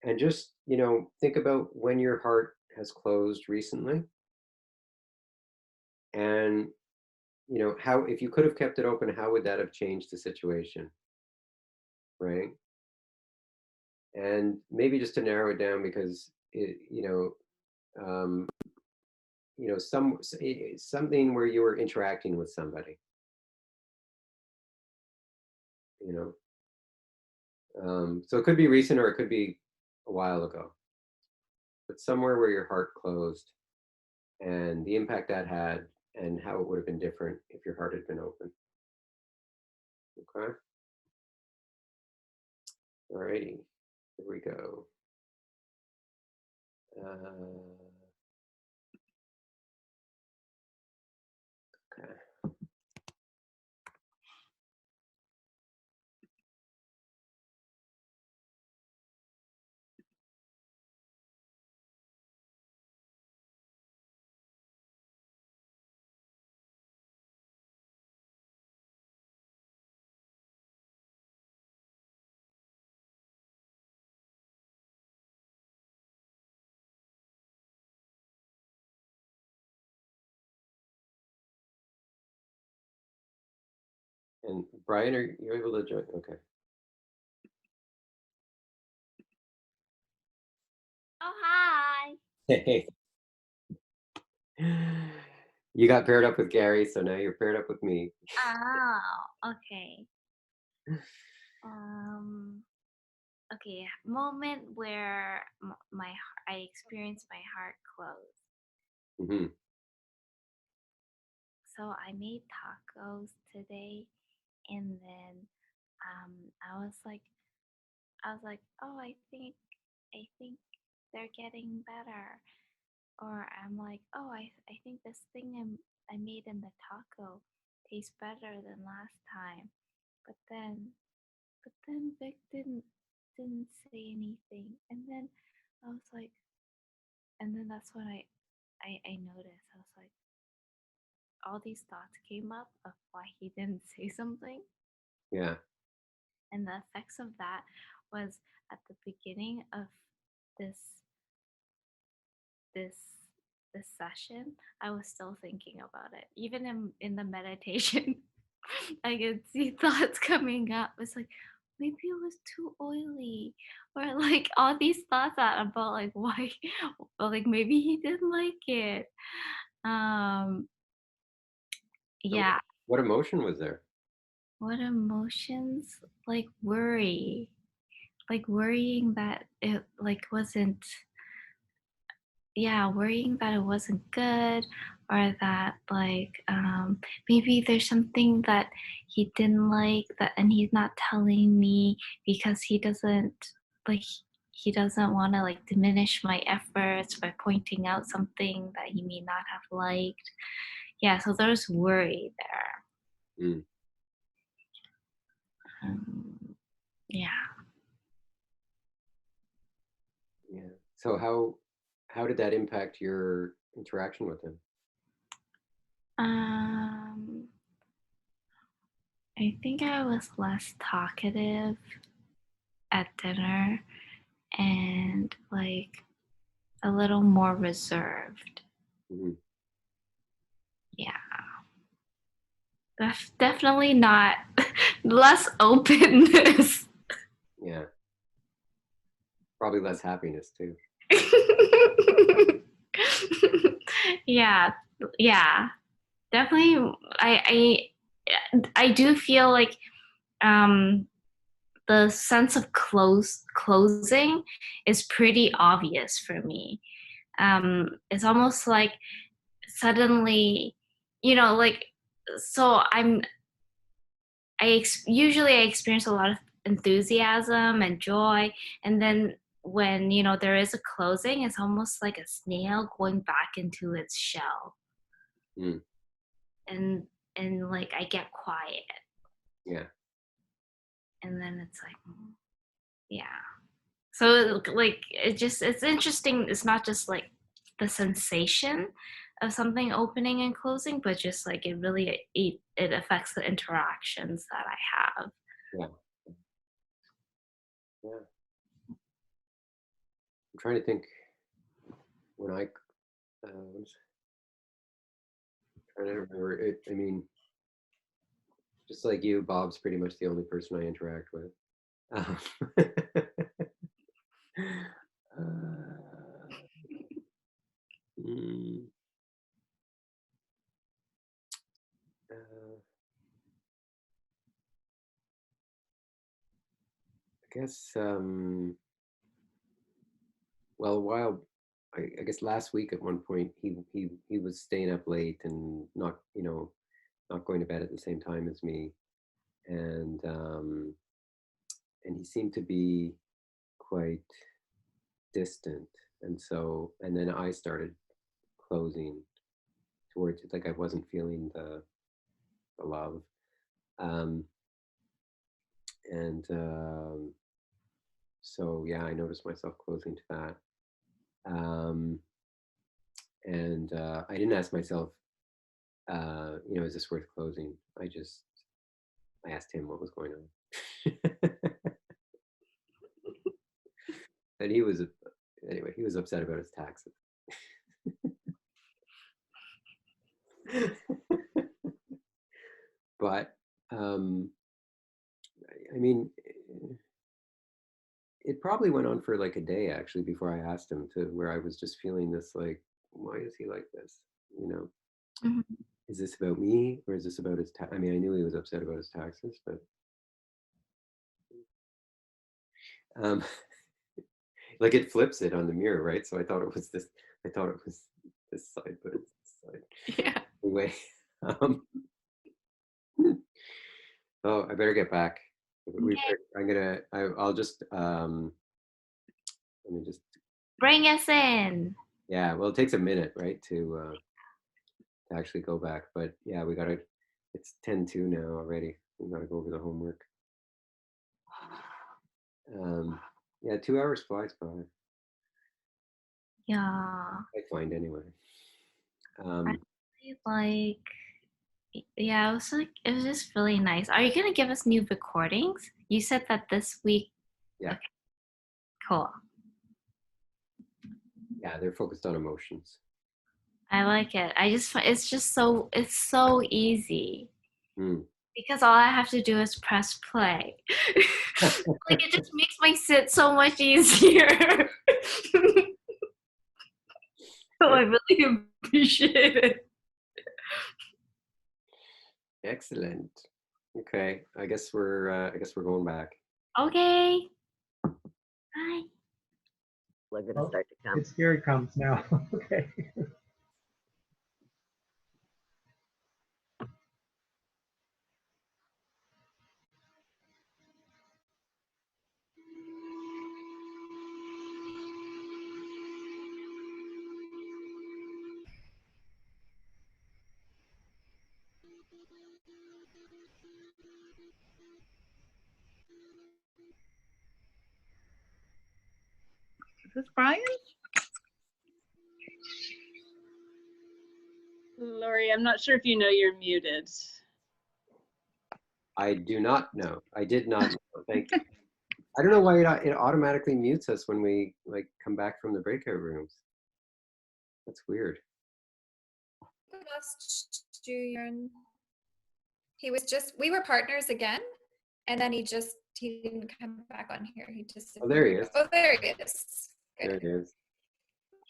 And just, think about when your heart has closed recently. And, how, if you could have kept it open, how would that have changed the situation? Right? And maybe just to narrow it down, because something where you were interacting with somebody, so it could be recent or it could be a while ago, but somewhere where your heart closed and the impact that had and how it would have been different if your heart had been open. Okay. Alrighty, here we go. Okay. And Brian, are you able to join? Okay. Oh, hi. Hey. You got paired up with Gary, so now you're paired up with me. Oh, okay. Okay, moment where I experienced my heart close. Mm-hmm. So I made tacos today, and then I was like, oh, I think they're getting better. Or I'm like, oh, I think this thing I made in the taco tastes better than last time. But then Vic didn't say anything. And then I was like, and then that's when I noticed. I was like, all these thoughts came up of why he didn't say something. Yeah. And the effects of that was at the beginning of this session, I was still thinking about it. Even in the meditation, I could see thoughts coming up. It's like, maybe it was too oily, or like all these thoughts about like why, or like maybe he didn't like it. Yeah. What emotion was there? What emotions? Like worry, like worrying that it like wasn't. Yeah, worrying that it wasn't good, or that like maybe there's something that he didn't like, that and he's not telling me because he doesn't like he doesn't want to like diminish my efforts by pointing out something that he may not have liked. Yeah, so there's worry there. Mm. Yeah. Yeah. So how did that impact your interaction with him? I think I was less talkative at dinner and like a little more reserved. Mm-hmm. Yeah. That's definitely not less openness. Yeah. Probably less happiness too. Yeah. Yeah. Definitely I do feel like the sense of closing is pretty obvious for me. It's almost like suddenly, like, so usually I experience a lot of enthusiasm and joy, and then when there is a closing, it's almost like a snail going back into its shell, Mm. and like I get quiet, Yeah. and then it's like, yeah. So like it's interesting. It's not just like the sensation of something opening and closing, but just like it affects the interactions that I have. Yeah. Yeah. I'm trying to think when I was trying to remember it. I mean, just like you, Bob's pretty much the only person I interact with. Mm, I guess, well, a while, I guess last week at one point, he was staying up late and not, not going to bed at the same time as me. And he seemed to be quite distant. And then I started closing towards it, like I wasn't feeling the love. And so yeah, I noticed myself closing to that. And I didn't ask myself, is this worth closing? I asked him what was going on. And he was upset about his taxes. But I mean, it probably went on for like a day actually before I asked him, to where I was just feeling this like, why is he like this? Mm-hmm. Is this about me, or is this about his I mean, I knew he was upset about his taxes, but like it flips it on the mirror, right? So I thought it was this side, but it's this side. Yeah. Anyway, oh, I better get back. I'll just let me just Bring us in. Yeah, well, it takes a minute, right, to actually go back, but yeah, it's 10:02 now already. We gotta go over the homework. Yeah, 2 hours flies by. Yeah. I find anyway. I like, yeah, it was just really nice. Are you gonna give us new recordings? You said that this week. Yeah. Okay. Cool. Yeah, they're focused on emotions. I like it. It's so easy. Mm. Because all I have to do is press play. Like it just makes my sit so much easier. So I really appreciate it. Excellent. Okay, I guess we're going back. Okay. Bye. We're gonna start to come. Here it comes now. Okay. Is this Brian? Lori, Sorry, I'm not sure if you know you're muted. I do not know. I did not know. Thank you. I don't know why it automatically mutes us when we like come back from the breakout rooms. That's weird. Lost Julian. He was just, we were partners again, and then he didn't come back on here. He just. Oh, there he is. Oh, there he is. There he is.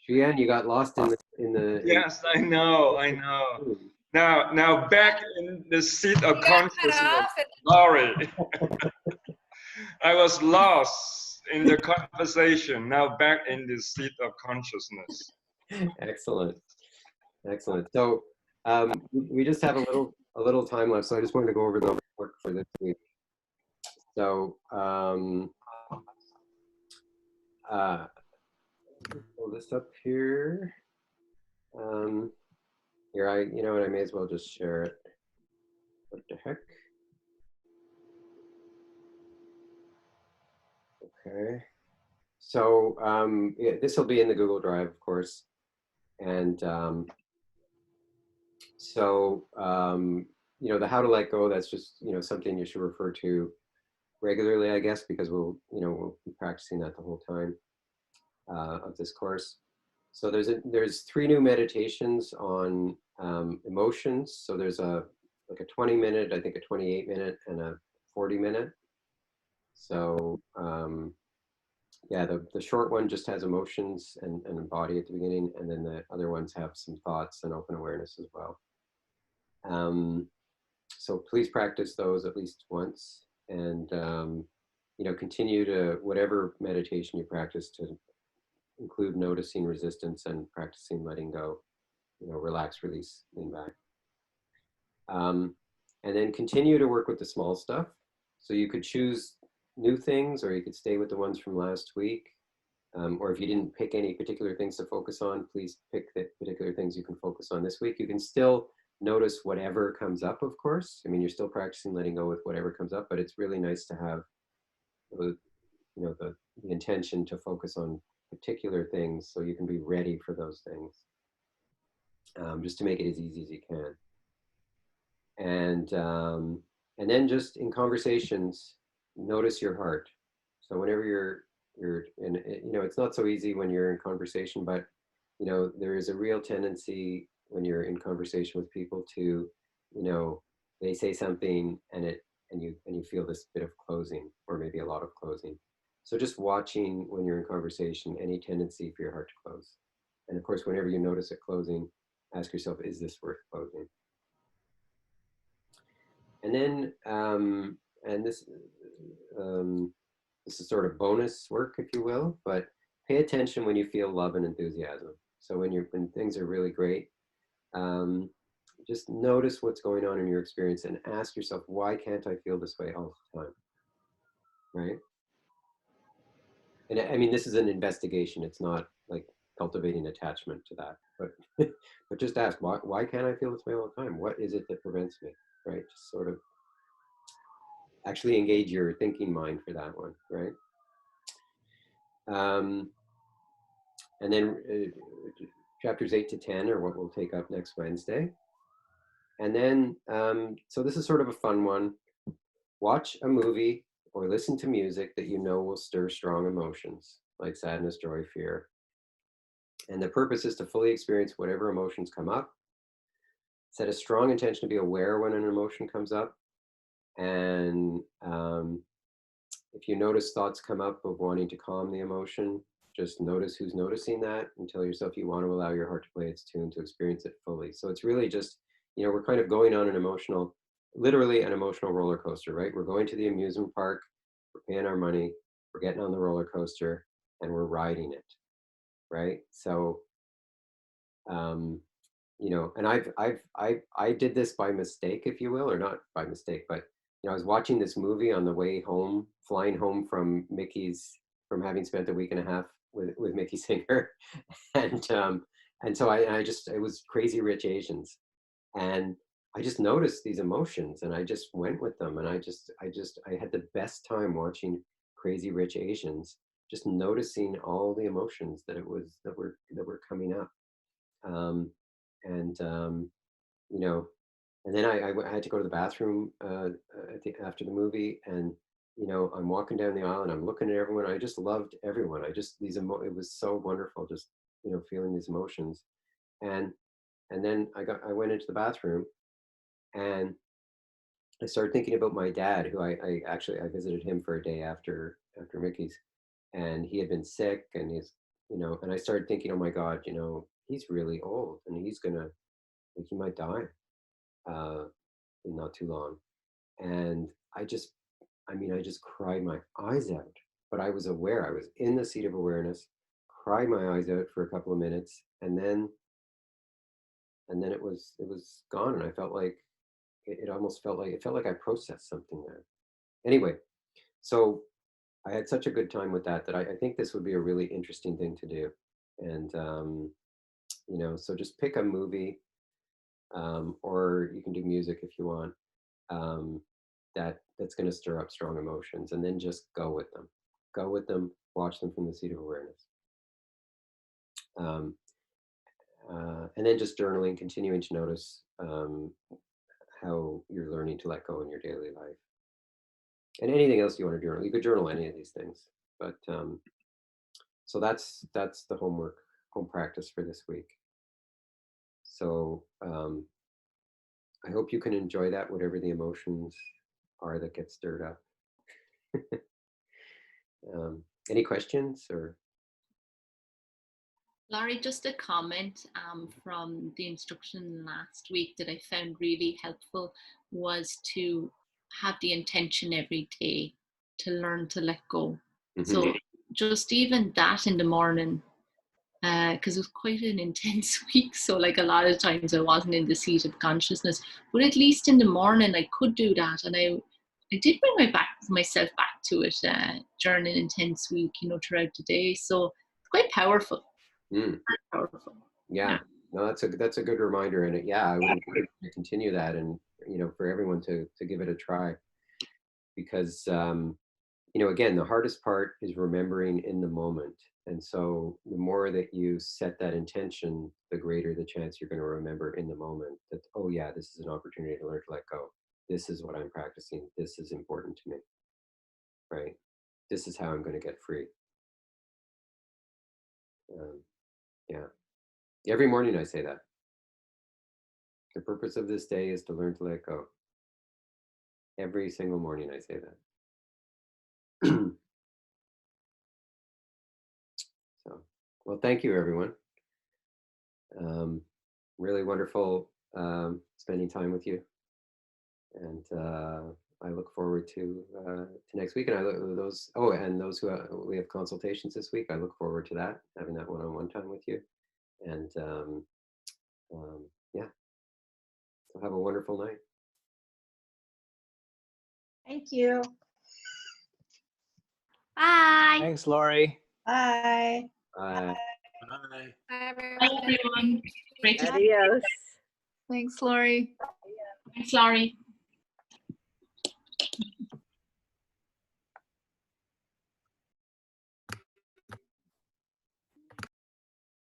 Julian, you got lost in the. Yes, I know. Now back in the seat of consciousness. Sorry. I was lost in the conversation. Now back in the seat of consciousness. Excellent. Excellent. So we just have a little time left. So I just wanted to go over the work for this week. So pull this up here. Here, you know what, I may as well just share it. What the heck? Okay. So yeah, this will be in the Google Drive, of course. And you know, the how to let go, that's just, you know, something you should refer to regularly, I guess, because we'll be practicing that the whole time of this course. So there's 3 new meditations on emotions. So there's like a 20-minute, I think a 28-minute, and a 40-minute. So yeah, the short one just has emotions and a body at the beginning, and then the other ones have some thoughts and open awareness as well. So please practice those at least once, and you know, continue to, whatever meditation you practice, to include noticing resistance and practicing letting go. You know, relax, release, lean back. And then continue to work with the small stuff. So you could choose new things, or you could stay with the ones from last week. Or if you didn't pick any particular things to focus on, please pick the particular things you can focus on this week. You can still notice whatever comes up, of course. I mean, you're still practicing letting go with whatever comes up, but it's really nice to have the intention to focus on particular things so you can be ready for those things, just to make it as easy as you can. And then just in conversations, notice your heart. So whenever you're in, you know, it's not so easy when you're in conversation, but you know, there is a real tendency when you're in conversation with people to, you know, they say something and you feel this bit of closing, or maybe a lot of closing. So just watching when you're in conversation, any tendency for your heart to close. And of course, whenever you notice it closing, ask yourself, is this worth closing? And then, and this is sort of bonus work, if you will, but pay attention when you feel love and enthusiasm. So when things are really great, just notice what's going on in your experience and ask yourself, why can't I feel this way all the time, right? And I mean, this is an investigation. It's not like cultivating attachment to that, but just ask, why can't I feel this way all the time? What is it that prevents me, right? Just sort of actually engage your thinking mind for that one, right? And then chapters 8 to 10 are what we'll take up next Wednesday. And then, so this is sort of a fun one. Watch a movie or listen to music that you know will stir strong emotions, like sadness, joy, fear. And the purpose is to fully experience whatever emotions come up. Set a strong intention to be aware when an emotion comes up. And if you notice thoughts come up of wanting to calm the emotion, just notice who's noticing that, and tell yourself you want to allow your heart to play its tune to experience it fully. So it's really just, you know, we're kind of going on an emotional, literally an emotional roller coaster, right? We're going to the amusement park, we're paying our money, we're getting on the roller coaster, and we're riding it, right? So, you know, and I did this by mistake, if you will, or not by mistake, but you know, I was watching this movie on the way home, flying home from from having spent a week and a half with Mickey Singer, and so it was Crazy Rich Asians, and I just noticed these emotions, and I just went with them, and I had the best time watching Crazy Rich Asians, just noticing all the emotions that were coming up, you know, and then I had to go to the bathroom after the movie, and you know, I'm walking down the aisle and I'm looking at everyone. I just loved everyone. It was so wonderful, just, you know, feeling these emotions. And then I went into the bathroom, and I started thinking about my dad, who I visited him for a day after Mickey's, and he had been sick, and he's, you know, and I started thinking, oh my God, you know, he's really old, and he might die in not too long. And I just cried my eyes out. But I was aware, I was in the seat of awareness, cried my eyes out for a couple of minutes, and then it was gone, and I felt like it felt like I processed something there. Anyway, so I had such a good time with that I think this would be a really interesting thing to do. And you know, so just pick a movie, or you can do music if you want, that's going to stir up strong emotions, and then just go with them, watch them from the seat of awareness. And then just journaling, continuing to notice how you're learning to let go in your daily life. And anything else you want to journal, you could journal any of these things. But so that's the home practice for this week. So I hope you can enjoy that, whatever the emotions are that get stirred up. Any questions or? Laurie, just a comment from the instruction last week that I found really helpful was to have the intention every day to learn to let go. Mm-hmm. So just even that in the morning, because it was quite an intense week. So like a lot of times I wasn't in the seat of consciousness, but at least in the morning I could do that. And I did bring myself back to it during an intense week, you know, throughout the day. So it's quite powerful. Very powerful. Yeah. No, that's a good reminder. And I would encourage you to continue that, and, you know, for everyone to give it a try, because, you know, again, the hardest part is remembering in the moment. And so the more that you set that intention, the greater the chance you're going to remember in the moment that, oh yeah, this is an opportunity to learn to let go. This is what I'm practicing. This is important to me, right? This is how I'm going to get free. Yeah. Every morning I say that. The purpose of this day is to learn to let go. Every single morning I say that. So, well, thank you, everyone. Really wonderful spending time with you. And I look forward to next week. And I look those. Oh, and those who we have consultations this week. I look forward to that, having that one-on-one time with you. And yeah. So have a wonderful night. Thank you. Bye. Thanks, Laurie. Bye. Bye. Bye. Bye, everyone. Adios. Thanks, Laurie. Thanks, Laurie.